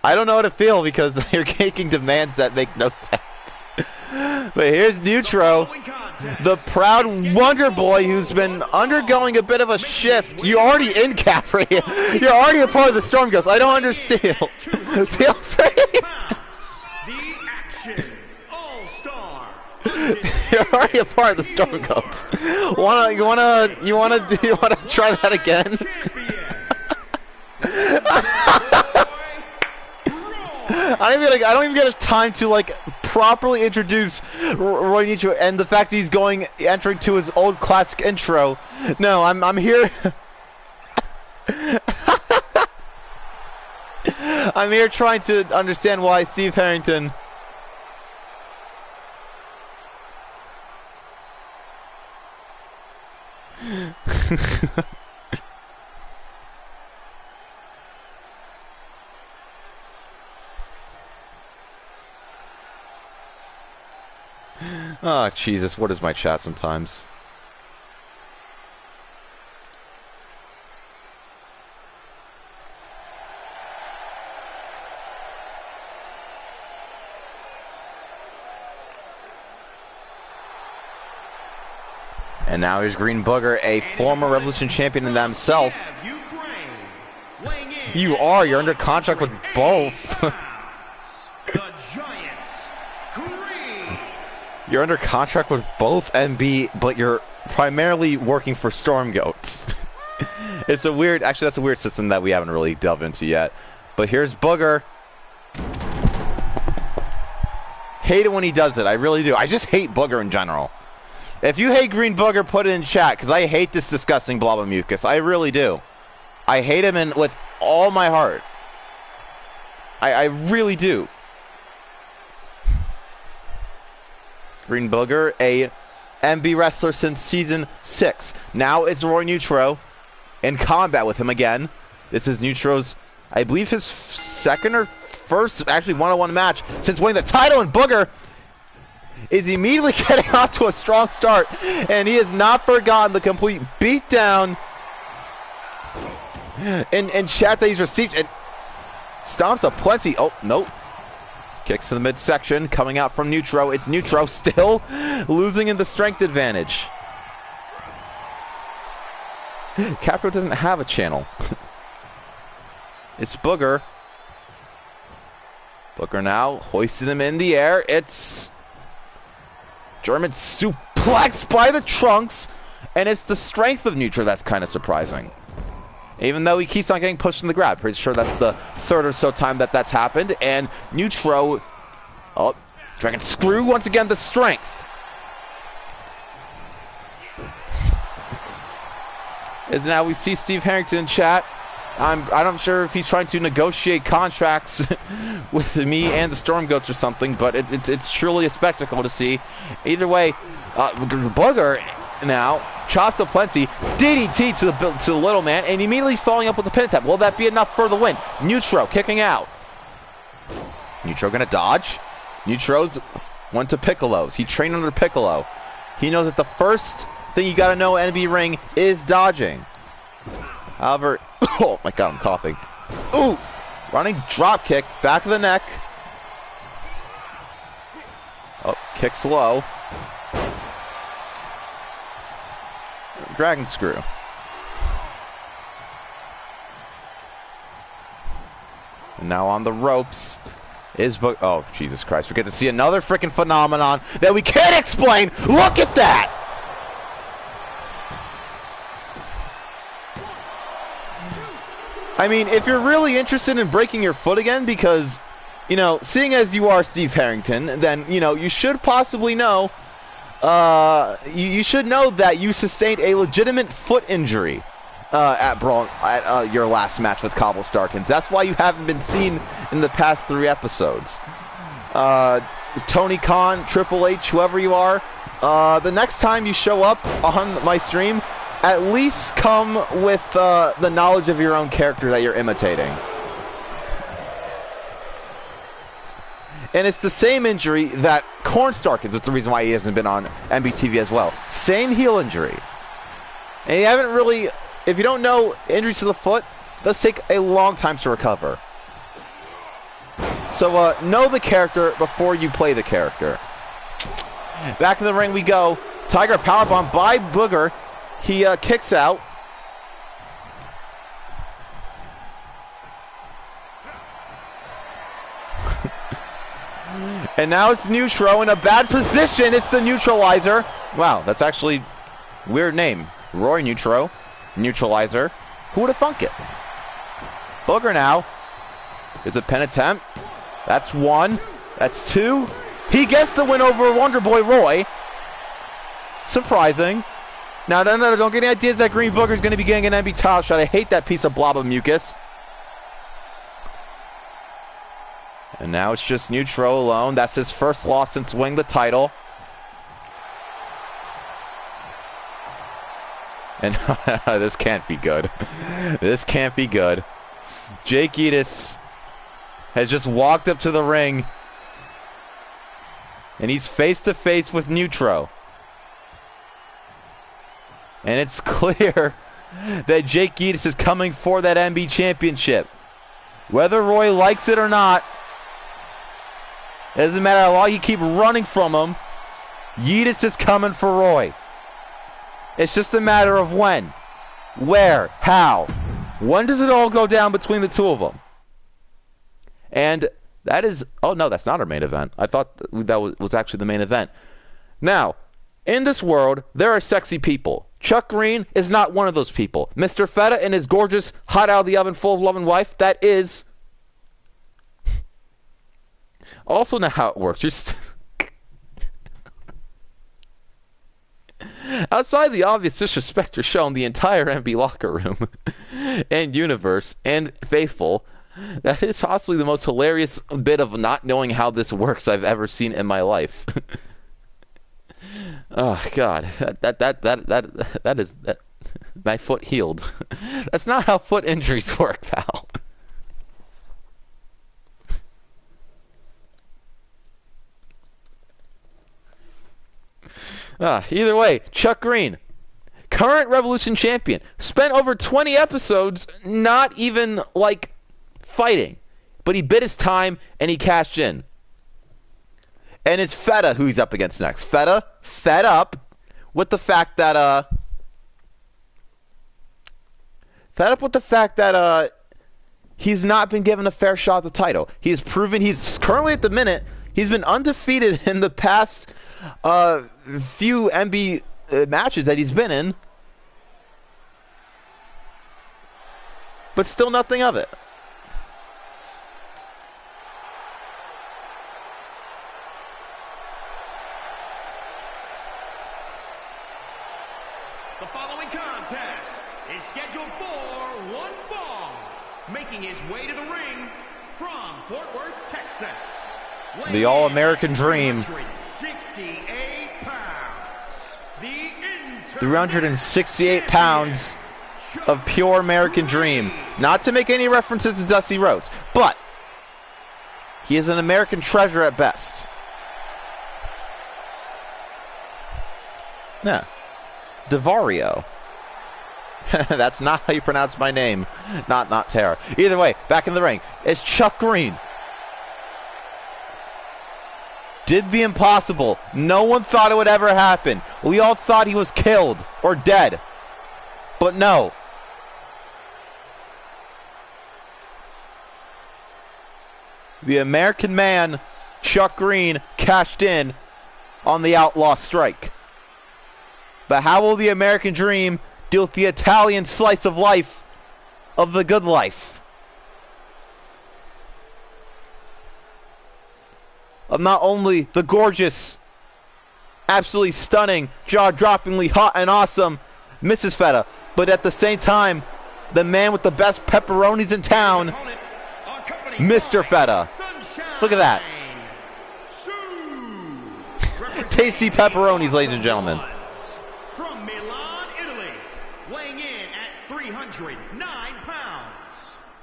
I don't know how to feel because you're making demands that make no sense. But here's Neutro, the proud Wonder Boy who's been undergoing a bit of a shift. You're already in Capri. You're already a part of the Storm Ghost. I don't understand. Feel free. You're already a part of the Storm Ghost. You wanna try that again? I don't even get a time to like properly introduce Roy Nitro and the fact that he's entering to his old classic intro. No, I'm here. I'm here trying to understand why Steve Harrington. Oh, Jesus, what is my chat sometimes? And now here's Green Booger, a former Revolution champion in that himself. You're under contract with both. You're under contract with both MB, but you're primarily working for Storm Goats. It's a weird, actually that's a weird system that we haven't really delved into yet. But here's Booger. Hate it when he does it, I really do. I just hate Booger in general. If you hate Green Booger, put it in chat, because I hate this disgusting blob of mucus. I really do. I hate him with all my heart. I really do. Green Booger, a MB wrestler since Season 6. Now it's Roy Nitro in combat with him again. This is Nitro's, I believe, his second or first, actually, one-on-one match since winning the title, and Booger is immediately getting off to a strong start, and he has not forgotten the complete beatdown in chat that he's received, and stomps a plenty. Oh, nope. Kicks to the midsection, coming out from Nitro. It's Nitro still losing in the strength advantage. Capco doesn't have a channel. It's Booger. Booger now hoisting him in the air. It's German suplex by the trunks, and it's the strength of Nitro that's kind of surprising. Even though he keeps on getting pushed in the grab. Pretty sure that's the third or so time that that's happened. And Nitro, oh, Dragon Screw, once again, the strength. As now we see Steve Harrington in chat. I'm not sure if he's trying to negotiate contracts with me and the Storm Goats or something, but it's truly a spectacle to see. Either way, Booger now chops to plenty, DDT to the little man, and immediately following up with the pin attempt. Will that be enough for the win? Nitro kicking out. Nitro gonna dodge. Nitro's went to Piccolo's. He trained under Piccolo. He knows that the first thing you gotta know in NB ring is dodging. However, oh my god, I'm coughing. Ooh, running drop kick, back of the neck. Oh, kicks low. Dragon Screw. And now on the ropes is oh, Jesus Christ. We get to see another freaking phenomenon that we can't explain. Look at that! I mean, if you're really interested in breaking your foot again, because, you know, seeing as you are Steve Harrington, then, you know, you should possibly know, you should know that you sustained a legitimate foot injury at your last match with Cobble Starkins. That's why you haven't been seen in the past 3 episodes. Tony Khan, Triple H, whoever you are, the next time you show up on my stream, at least come with the knowledge of your own character that you're imitating. And it's the same injury that Cornstark is. It's the reason why he hasn't been on MBTV as well. Same heel injury. And you haven't really, if you don't know, injuries to the foot, those take a long time to recover. So know the character before you play the character. Back in the ring we go. Tiger powerbomb by Booger. He kicks out. And now it's Neutro in a bad position. It's the neutralizer. Wow, that's actually a weird name. Roy Neutro. Neutralizer. Who would have thunk it? Booger now. There's a pin attempt. That's one. That's two. He gets the win over Wonder Boy Roy. Surprising. Now, no, don't get any ideas that Green Booger's going to be getting an MB title shot. I hate that piece of blob of mucus. And now it's just Neutro alone. That's his first loss since winning the title. And this can't be good. This can't be good. Jake Edis has just walked up to the ring. And he's face to face with Neutro. And it's clear that Jake Edis is coming for that MB championship. Whether Roy likes it or not, it doesn't matter how long you keep running from him, Edis is coming for Roy. It's just a matter of when, where, how. When does it all go down between the two of them? And that is... Oh, no, that's not our main event. I thought that was actually the main event. Now, in this world, there are sexy people. Chuck Green is not one of those people. Mr. Feta and his gorgeous, hot out of the oven, full of love and wife, that is... Also know how it works. Just outside the obvious disrespect you're showing the entire MB locker room and universe and faithful, that is possibly the most hilarious bit of not knowing how this works I've ever seen in my life. Oh God, that is my foot healed. That's not how foot injuries work, pal. Either way, Chuck Green, current Revolution champion, spent over 20 episodes not even, like, fighting. But he bit his time, and he cashed in. And it's Feta who he's up against next. Feta, fed up with the fact that, he's not been given a fair shot at the title. He's proven he's currently at the minute, he's been undefeated in the past... few MB matches that he's been in, but still nothing of it. The following contest is scheduled for one fall, making his way to the ring from Fort Worth, Texas. The All-American Dream. 368 pounds of pure American Dream. Not to make any references to Dusty Rhodes, but he is an American treasure at best. Yeah. Devario. That's not how you pronounce my name. Not Tara. Either way, back in the ring. It's Chuck Green. Did the impossible. No one thought it would ever happen. We all thought he was killed or dead. But no. The American man, Chuck Green, cashed in on the Outlaw Strike. But how will the American Dream deal with the Italian slice of life of the good life? Of not only the gorgeous, absolutely stunning, jaw-droppingly hot and awesome Mrs. Feta, but at the same time, the man with the best pepperonis in town, Mr. Feta. Look at that. Tasty pepperonis, ladies and gentlemen. From Milan, Italy,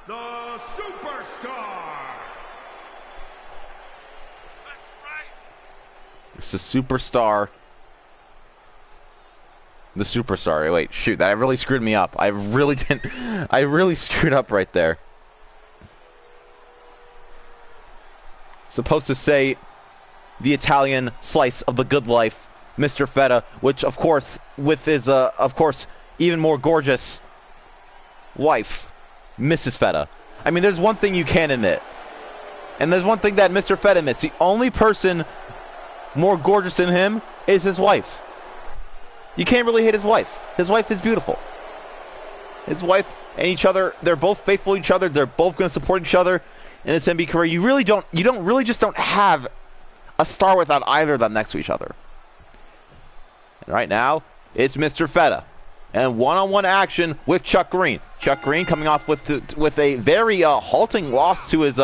the Superstar. That's right. It's the Superstar. The Superstar. Wait, shoot, that really screwed me up. I really didn't. I really screwed up right there. Supposed to say the Italian slice of the good life, Mr. Feta, which of course with his of course even more gorgeous wife, Mrs. Feta. I mean, there's one thing you can't admit, and there's one thing that Mr. Feta admits: the only person more gorgeous than him is his wife. You can't really hate his wife. His wife is beautiful. His wife and each other, they're both faithful to each other. They're both going to support each other in this SMB career. You really don't have a star without either of them next to each other. And right now, it's Mr. Feta. And one-on-one action with Chuck Green. Chuck Green coming off with a very halting loss to his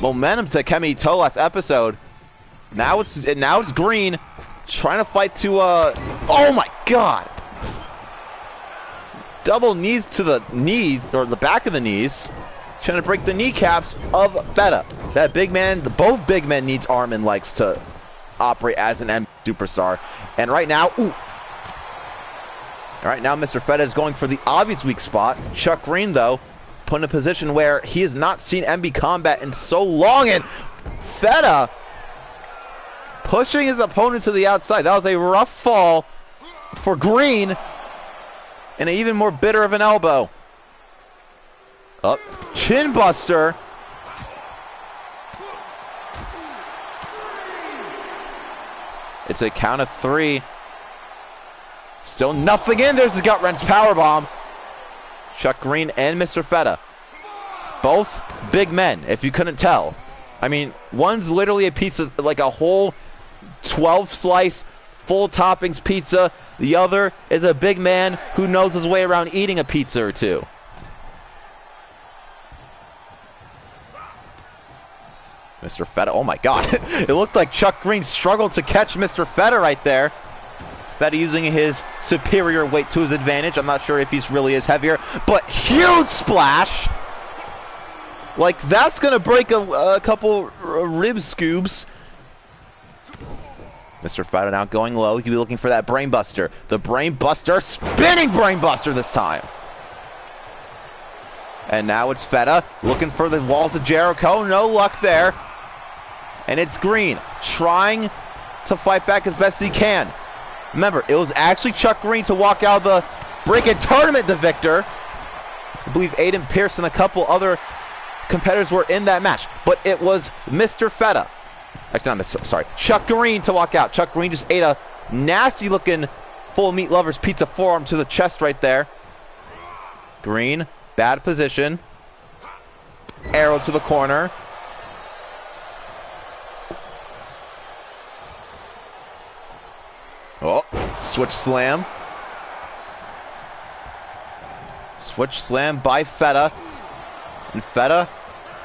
momentum to Kemi Ito last episode. Now it's Green trying to fight to oh my god! Double knees to the knees, or the back of the knees. Trying to break the kneecaps of Feta. That big man, both big men needs arm and legs to operate as an M superstar. And right now, right now Mr. Feta is going for the obvious weak spot. Chuck Green, though, put in a position where he has not seen MB combat in so long. And Feta pushing his opponent to the outside. That was a rough fall for Green. And an even more bitter of an elbow. Up. Chin buster. It's a count of 3. Still nothing in. There's the gut wrench powerbomb. Chuck Green and Mr. Feta. Both big men, if you couldn't tell. I mean, one's literally a piece of, like a whole 12-slice, full toppings pizza. The other is a big man who knows his way around eating a pizza or two. Mr. Feta, oh my god. It looked like Chuck Green struggled to catch Mr. Feta right there. Feta using his superior weight to his advantage. I'm not sure if he's really is heavier, but huge splash. Like, that's going to break a couple rib scoobs. Mr. Feta now going low. He'll be looking for that brain buster. The brain buster, spinning brain buster this time. And now it's Feta looking for the walls of Jericho. No luck there. And it's Green trying to fight back as best as he can. Remember, it was actually Chuck Green to walk out of the break-in tournament the victor. I believe Aiden Pierce and a couple other competitors were in that match. But it was Mr. Feta. Actually, not sorry. Chuck Green to walk out. Chuck Green just ate a nasty-looking full meat lover's pizza forearm to the chest right there. Green, bad position. Arrow to the corner. Oh, switch slam. Switch slam by Feta. And Feta,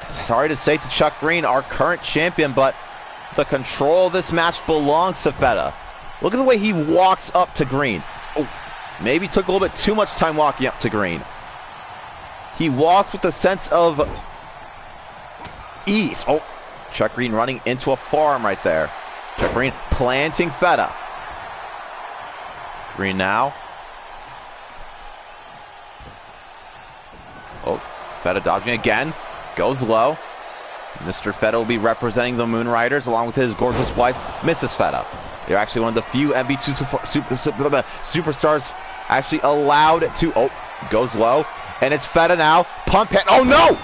sorry to say to Chuck Green, our current champion, but the control of this match belongs to Feta. Look at the way he walks up to Green. Oh, maybe took a little bit too much time walking up to Green. He walks with a sense of ease. Oh, Chuck Green running into a forearm right there. Chuck Green planting Feta. Green now. Oh, Feta dodging again. Goes low. Mr. Feta will be representing the Moon Riders along with his gorgeous wife, Mrs. Feta. They're actually one of the few MB superstars actually allowed to... Oh, goes low. And it's Feta now. Pump hit. Oh, no!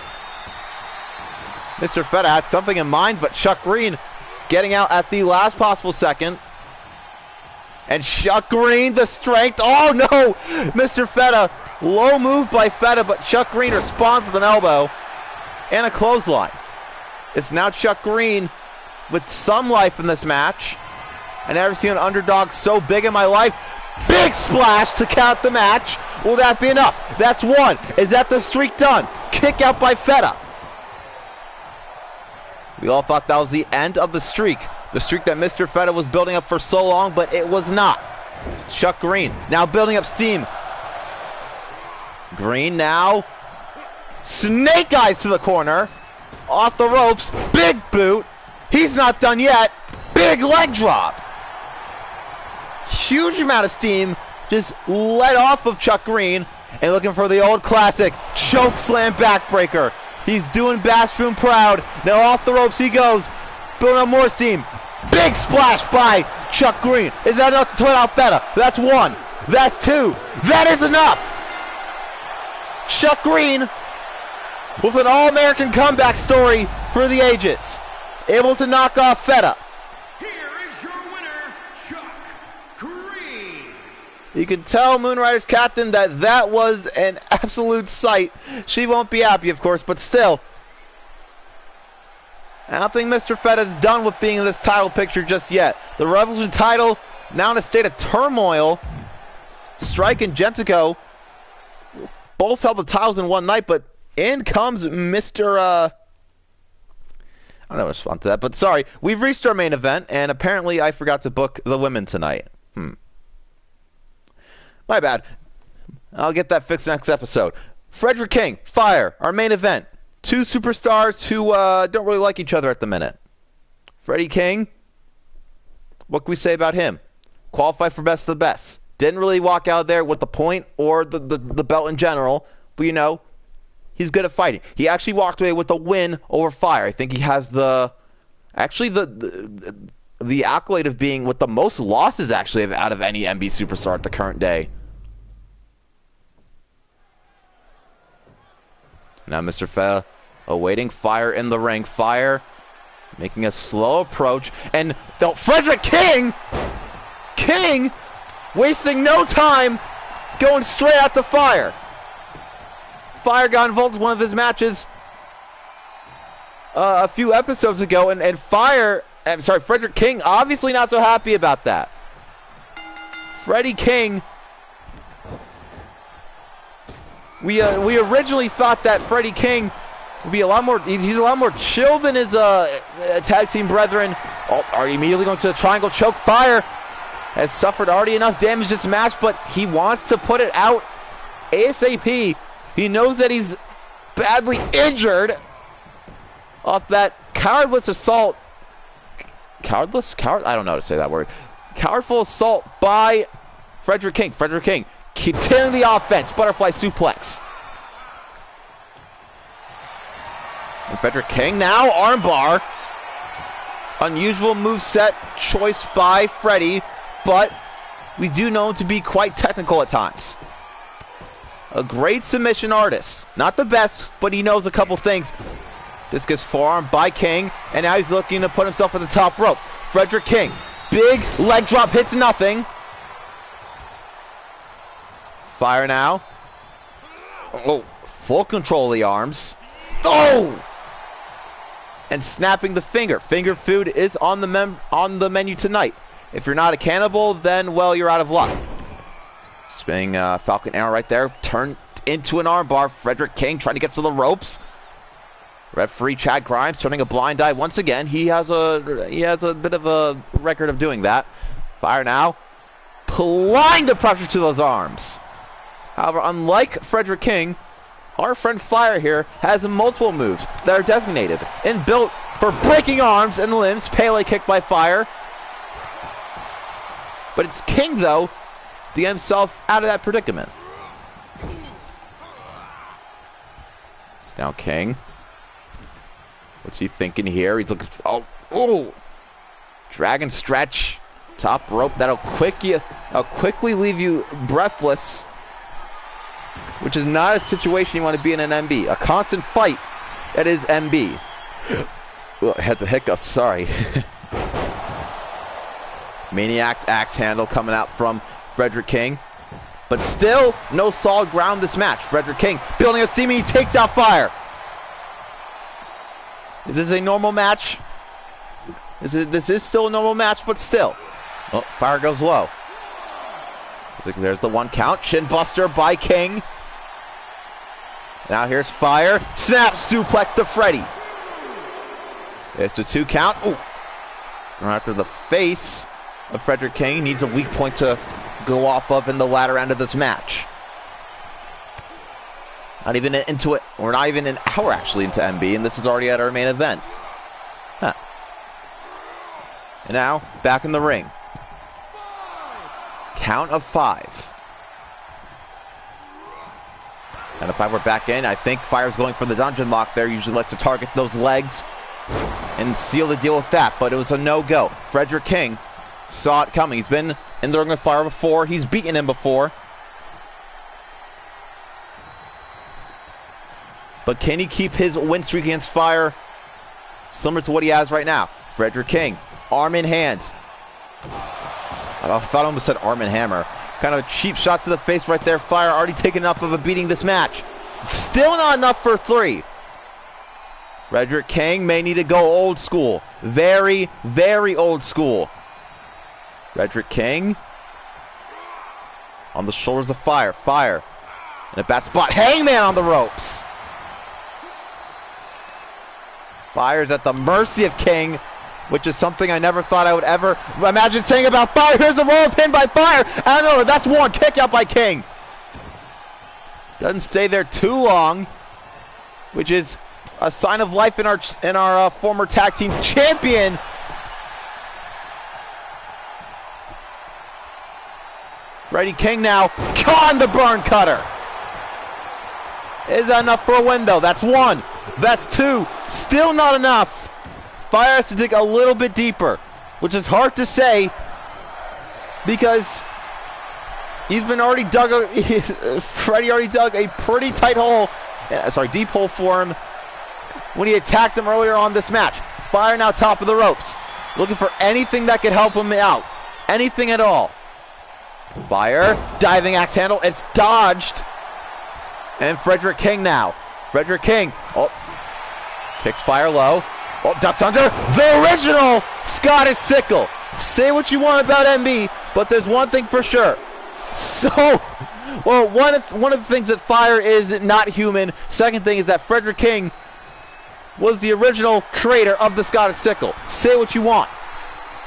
Mr. Feta had something in mind, but Chuck Green getting out at the last possible second. And Chuck Green, the strength. Oh, no! Mr. Feta, low move by Feta, but Chuck Green responds with an elbow and a clothesline. It's now Chuck Green with some life in this match. I never seen an underdog so big in my life. Big splash to count the match. Will that be enough? That's one. Is that the streak done? Kick out by Feta. We all thought that was the end of the streak. The streak that Mr. Feta was building up for so long, but it was not. Chuck Green now building up steam. Green now Snake eyes to the corner. Off the ropes. Big boot. He's not done yet. Big leg drop. Huge amount of steam just let off of Chuck Green. And looking for the old classic choke slam backbreaker. He's doing Bassboom proud. Now off the ropes he goes. Building up more steam. Big splash by Chuck Green. Is that enough to twin out Feta? That's one. That's two. That is enough. Chuck Green with an all-American comeback story for the ages. Able to knock off Feta. Here is your winner, Chuck Green. You can tell Moon Rider's captain that was an absolute sight. She won't be happy, of course, but still. I don't think Mr. Feta's done with being in this title picture just yet. The Revolution title now in a state of turmoil. Strike and Gentico both held the titles in one night, but in comes Mr. I don't know what's fun to that, but sorry. We've reached our main event, and apparently I forgot to book the women tonight. My bad. I'll get that fixed next episode. Frederick King, Fire, our main event. Two superstars who don't really like each other at the minute. Freddie King, what can we say about him? Qualified for best of the best. Didn't really walk out there with the point or the belt in general, but you know, he's good at fighting. He actually walked away with a win over Fire. I think he has the accolade of being with the most losses actually out of any MB superstar at the current day. Now Mr. Feta awaiting Fire in the ring. Fire making a slow approach. And Frederick King wasting no time going straight out to Fire. Fire got involved in one of his matches a few episodes ago. And Frederick King obviously not so happy about that. Freddie King... We originally thought that Freddie King would be a lot more. He's a lot more chill than his tag team brethren. Are immediately going to the triangle choke. Fire has suffered already enough damage this match, but he wants to put it out ASAP. He knows that he's badly injured off that cowardless assault. Cowardless? I don't know how to say that word. Cowardful assault by Frederick King. Frederick King continuing the offense. Butterfly suplex. And Frederick King now armbar. Unusual moveset choice by Freddy, but we do know him to be quite technical at times. A great submission artist. Not the best, but he knows a couple things. Discus forearm by King, and now he's looking to put himself at the top rope. Frederick King, big leg drop, hits nothing. Fire now. Oh, full control of the arms. Oh! And snapping the finger. Finger food is on the menu tonight. If you're not a cannibal, then, well, you're out of luck. Spinning Falcon Arrow right there. Turned into an armbar. Frederick King trying to get to the ropes. Referee Chad Grimes turning a blind eye once again. He has a bit of a record of doing that. Fire now. Applying the pressure to those arms. However, unlike Frederick King, our friend Fire here has multiple moves that are designated and built for breaking arms and limbs. Pele kick by Fire. But it's King, though, to get himself out of that predicament. It's now King. What's he thinking here? He's looking... Oh! Dragon stretch. Top rope. That'll quickly leave you breathless. Which is not a situation you want to be in an MB. A constant fight, that is MB. Ugh, I had the hiccups, sorry. Maniac's axe handle coming out from Frederick King. But still, no solid ground this match. Frederick King building a steam, he takes out Fire. Is this a normal match? This is still a normal match, but still. Oh, Fire goes low. There's the one count. Chin buster by King. Now here's Fire. Snap suplex to Freddy. There's the 2 count. Ooh. Right after the face of Frederick King. Needs a weak point to go off of in the latter end of this match. Not even into it. We're not even an hour actually into MB, and this is already at our main event. Huh. And now, back in the ring. Count of 5. And if we're back in, I think Fire's going for the dungeon lock there. Usually likes to target those legs and seal the deal with that, but it was a no-go. Frederick King saw it coming. He's been in the ring with Fire before. He's beaten him before. But can he keep his win streak against Fire similar to what he has right now? Frederick King, arm in hand. I thought I almost said arm and hammer. Kind of a cheap shot to the face right there. Fire already taken enough of a beating this match. Still not enough for 3. Frederick King may need to go old school. Very, very old school. Frederick King on the shoulders of Fire. Fire in a bad spot. Hangman on the ropes. Fire's at the mercy of King, which is something I never thought I would ever imagine saying about Fire. Here's a roll pin by Fire. I don't know. That's one kick out by King. Doesn't stay there too long, which is a sign of life in our former tag team champion. Freddie King now on the burn cutter. Is that enough for a win though? That's 1. That's 2. Still not enough. Fire has to dig a little bit deeper, which is hard to say because he's been already dug. Freddie already dug a pretty tight hole, deep hole for him when he attacked him earlier on this match. Fire now top of the ropes, looking for anything that could help him out, anything at all. Fire diving axe handle. It's dodged, and Frederick King now. Frederick King, kicks Fire low. Ducks under the original Scottish Sickle. Say what you want about MB, but there's one thing for sure. One of the things that Fire is not human. Second thing is that Frederick King was the original creator of the Scottish Sickle. Say what you want.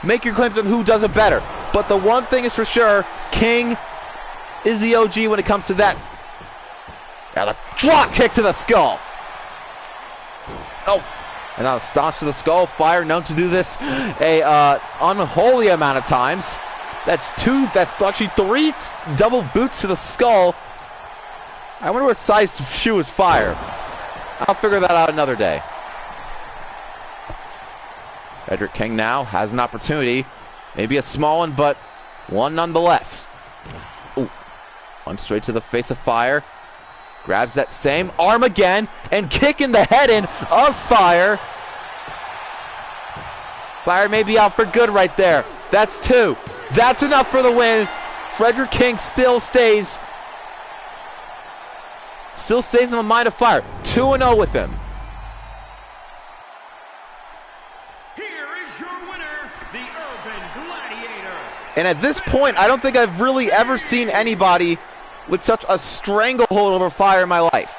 Make your claims on who does it better. But the one thing is for sure, King is the OG when it comes to that. Now the drop kick to the skull. And now stomps to the skull. Fire known to do this a unholy amount of times. That's actually 3 double boots to the skull. I wonder what size shoe is Fire. I'll figure that out another day. Frederick King now has an opportunity. Maybe a small one, but one nonetheless. Ooh. One straight to the face of Fire. Grabs that same arm again and kicking the head in of Fire. Fire may be out for good right there. That's 2. That's enough for the win. Frederick King still stays in the mind of Fire. 2-0 with him. Here is your winner, the Urban Gladiator. And at this point, I don't think I've really ever seen anybody with such a stranglehold over Fire in my life.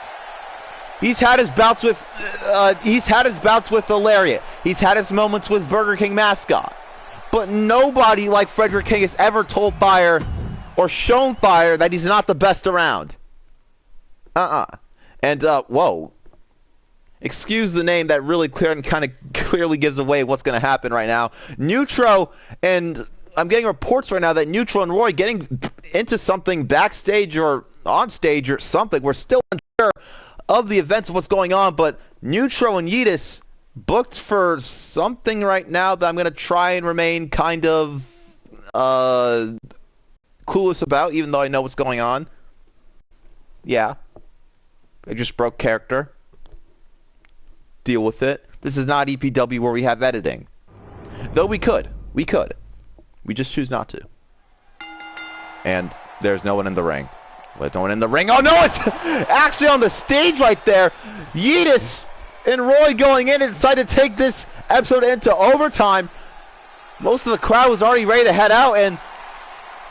He's had his bouts with the Lariat. He's had his moments with Burger King mascot. But nobody like Frederick King has ever told Fire or shown Fire that he's not the best around. And whoa. Excuse the name that really clearly gives away what's going to happen right now. Neutro, and I'm getting reports right now that Neutro and Roy getting into something backstage or on stage or something. We're still unsure of the events of what's going on, but Neutro and Yeetus booked for something right now that I'm going to try and remain kind of clueless about, even though I know what's going on. Yeah. I just broke character. Deal with it. This is not EPW where we have editing. Though we could. We could. We just choose not to. And there's no one in the ring. There's no one in the ring. Oh no, it's actually on the stage right there. Yeetus and Roy going in and decided to take this episode into overtime. Most of the crowd was already ready to head out, and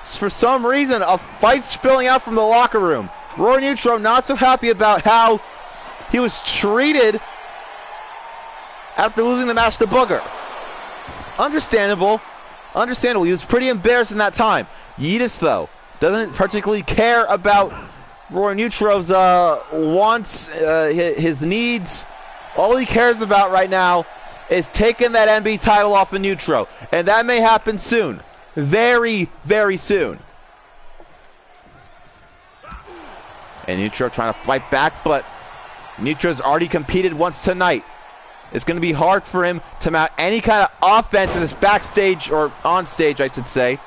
for some reason, a fight spilling out from the locker room. Roy Neutro not so happy about how he was treated after losing the match to Booger. Understandable. Understandable. He was pretty embarrassed in that time. Yeetus, though, doesn't particularly care about Roy Neutro's wants, his needs, all he cares about right now is taking that MB title off of Neutro. And that may happen soon. Very, very soon. And Neutro trying to fight back, but Neutro's already competed once tonight. It's going to be hard for him to mount any kind of offense in this backstage, or on stage, I should say,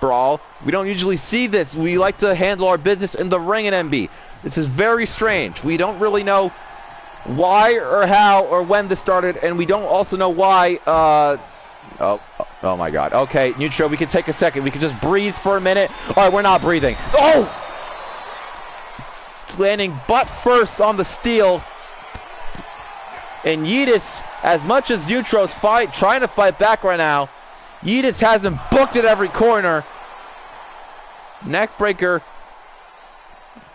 brawl. We don't usually see this. We like to handle our business in the ring in MB. This is very strange. We don't really know why or how or when this started, and we don't also know why. Oh my God. Okay, Neutro, we can take a second. We can just breathe for a minute. All right, we're not breathing. Oh! It's landing butt first on the steel. And Yeetus, as much as Neutro's trying to fight back right now, Yeetus has him booked at every corner. Neckbreaker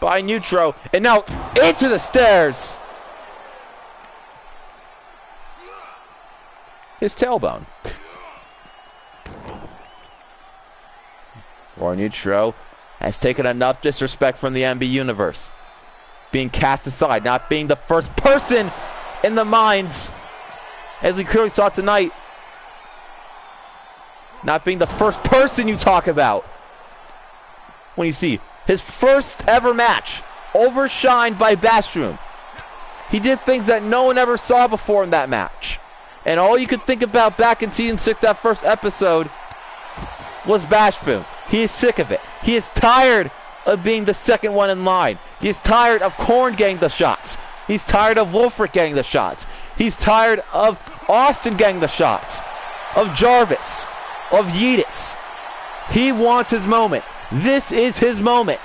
by Neutro. And now into the stairs. His tailbone. Roy Neutro has taken enough disrespect from the MB universe. Being cast aside, not being the first person in the minds, as we clearly saw tonight. Not being the first person you talk about. When you see his first ever match overshined by Bashroom. He did things that no one ever saw before in that match. And all you could think about back in Season 6, that first episode, was Bashboom. He is sick of it. He is tired of being the second one in line. He is tired of Korn getting the shots. He's tired of Wolfric getting the shots. He's tired of Austin getting the shots. Of Jarvis. Of Yeetus. He wants his moment. This is his moment.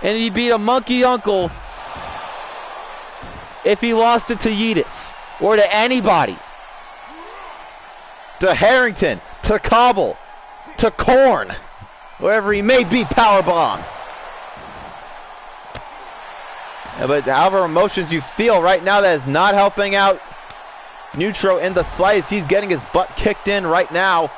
And he beat a monkey uncle if he lost it to Yeetus. Or to anybody. To Harrington. To Cobble. To Korn. Wherever he may be, powerbomb. But however emotions you feel right now, that is not helping out Neutro in the slightest. He's getting his butt kicked in right now.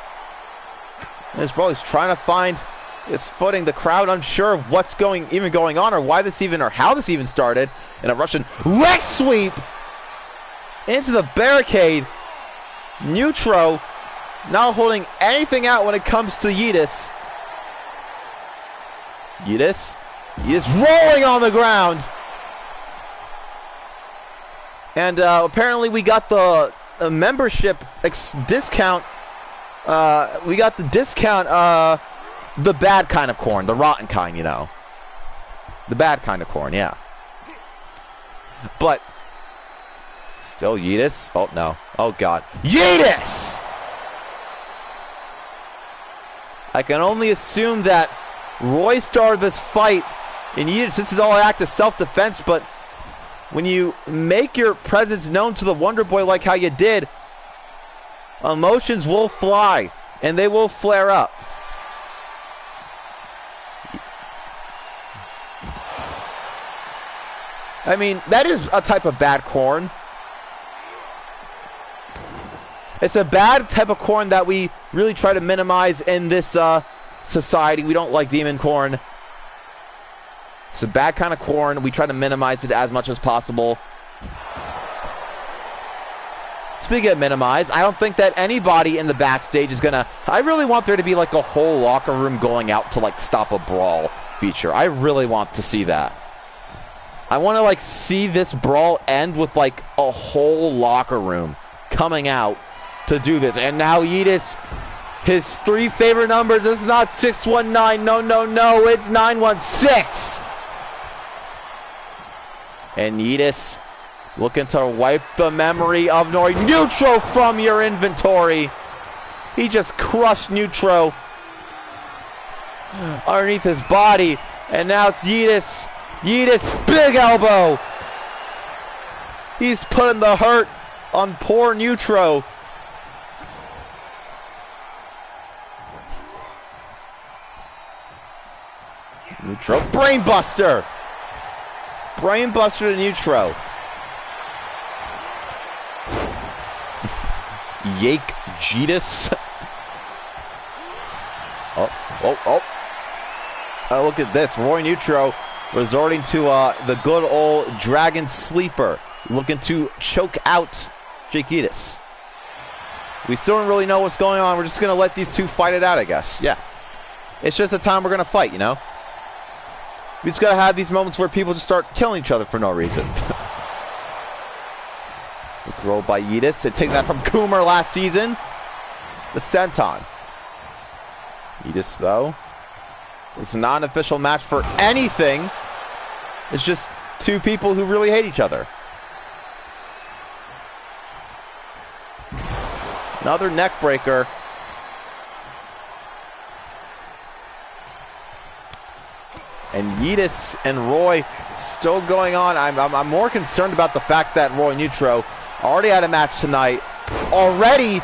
And this bro is trying to find his footing. The crowd unsure of what's even going on, or why this even, or how this even started. And a Russian leg sweep into the barricade. Neutro not holding anything out when it comes to Yeetus. Yeetus rolling on the ground. And apparently we got the membership discount. We got the discount, the bad kind of corn, the rotten kind, you know. The bad kind of corn, yeah. But still Yeetus. Oh, no. Oh, God. Yeetus! I can only assume that Roy started this fight, and Yeetus, this is all an act of self-defense, but when you make your presence known to the Wonder Boy like how you did, emotions will fly, and they will flare up. I mean, that is a type of bad corn. It's a bad type of corn that we really try to minimize in this society. We don't like demon corn. It's a bad kind of corn. We try to minimize it as much as possible. Speaking of minimize, I don't think that anybody in the backstage is gonna... I really want there to be like a whole locker room going out to like stop a brawl feature. I really want to see that. I want to like see this brawl end with like a whole locker room coming out to do this. And now Yeetus, his 3 favorite numbers, this is not 619, no, it's 916. And Yeetus looking to wipe the memory of Roy Neutro from your inventory. He just crushed Neutro underneath his body. And now it's Yeetus. Yeetus, big elbow. He's putting the hurt on poor Neutro. Neutro, brainbuster. Brainbuster to Neutro. Yake Jeetus. Oh. look at this. Roy Nitro resorting to the good old Dragon Sleeper, looking to choke out Jake Edis. We still don't really know what's going on. We're just going to let these two fight it out, I guess. Yeah. It's just a time we're going to fight, you know? We just got to have these moments where people just start killing each other for no reason. Rolled by Edis. They take that from Coomer last season. The senton. Edis, though. It's not an official match for anything. It's just two people who really hate each other. Another neck breaker. And Edis and Roy still going on. I'm more concerned about the fact that Roy Nitro already had a match tonight. Already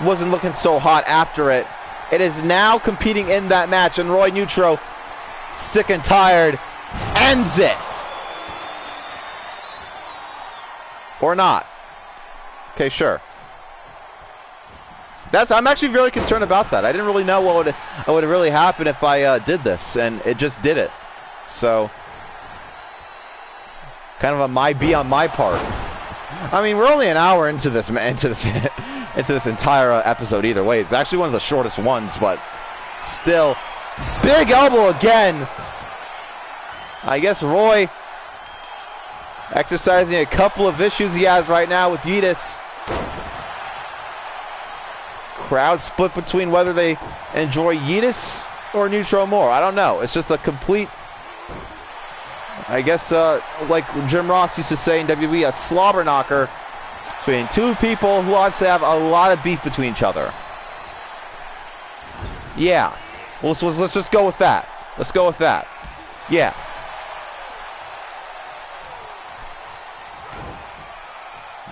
wasn't looking so hot after it. It is now competing in that match, and Roy Nitro, sick and tired, ends it. Or not. Okay, sure. I'm actually very concerned about that. I didn't really know what would really happen if I did this, and it just did it. So, kind of a on my part. I mean, we're only an hour into this entire episode either way. It's actually one of the shortest ones, but still, big elbow again. I guess Roy exercising a couple of issues he has right now with Edis. Crowd split between whether they enjoy Edis or Nitro more. I don't know. It's just a complete, I guess, like Jim Ross used to say in WWE, a slobber knocker between two people who obviously have a lot of beef between each other. Yeah. Well, let's just go with that. Let's go with that. Yeah.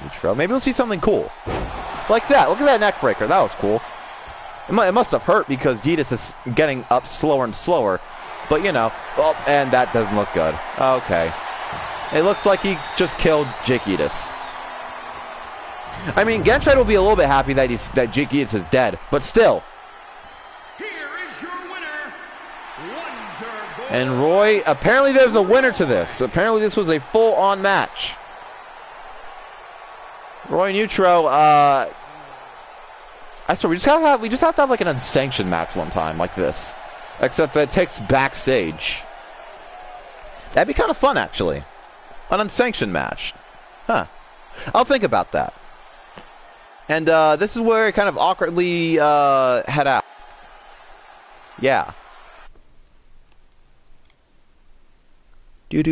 Nitro. Maybe we'll see something cool. Like that. Look at that neck breaker. That was cool. It must have hurt because Edis is getting up slower and slower. But, you know. Oh, and that doesn't look good. Okay. It looks like he just killed Jake Edis. I mean, Genshide will be a little bit happy that Jake Edis is dead. But still. Here is your winner, Wonderboy. And Roy, apparently there's a winner to this. Apparently this was a full-on match. Roy Nitro, I swear we just have to have like an unsanctioned match one time like this, except that it takes backstage. That'd be kind of fun, actually. An unsanctioned match, huh? I'll think about that. And this is where I kind of awkwardly head out. Yeah.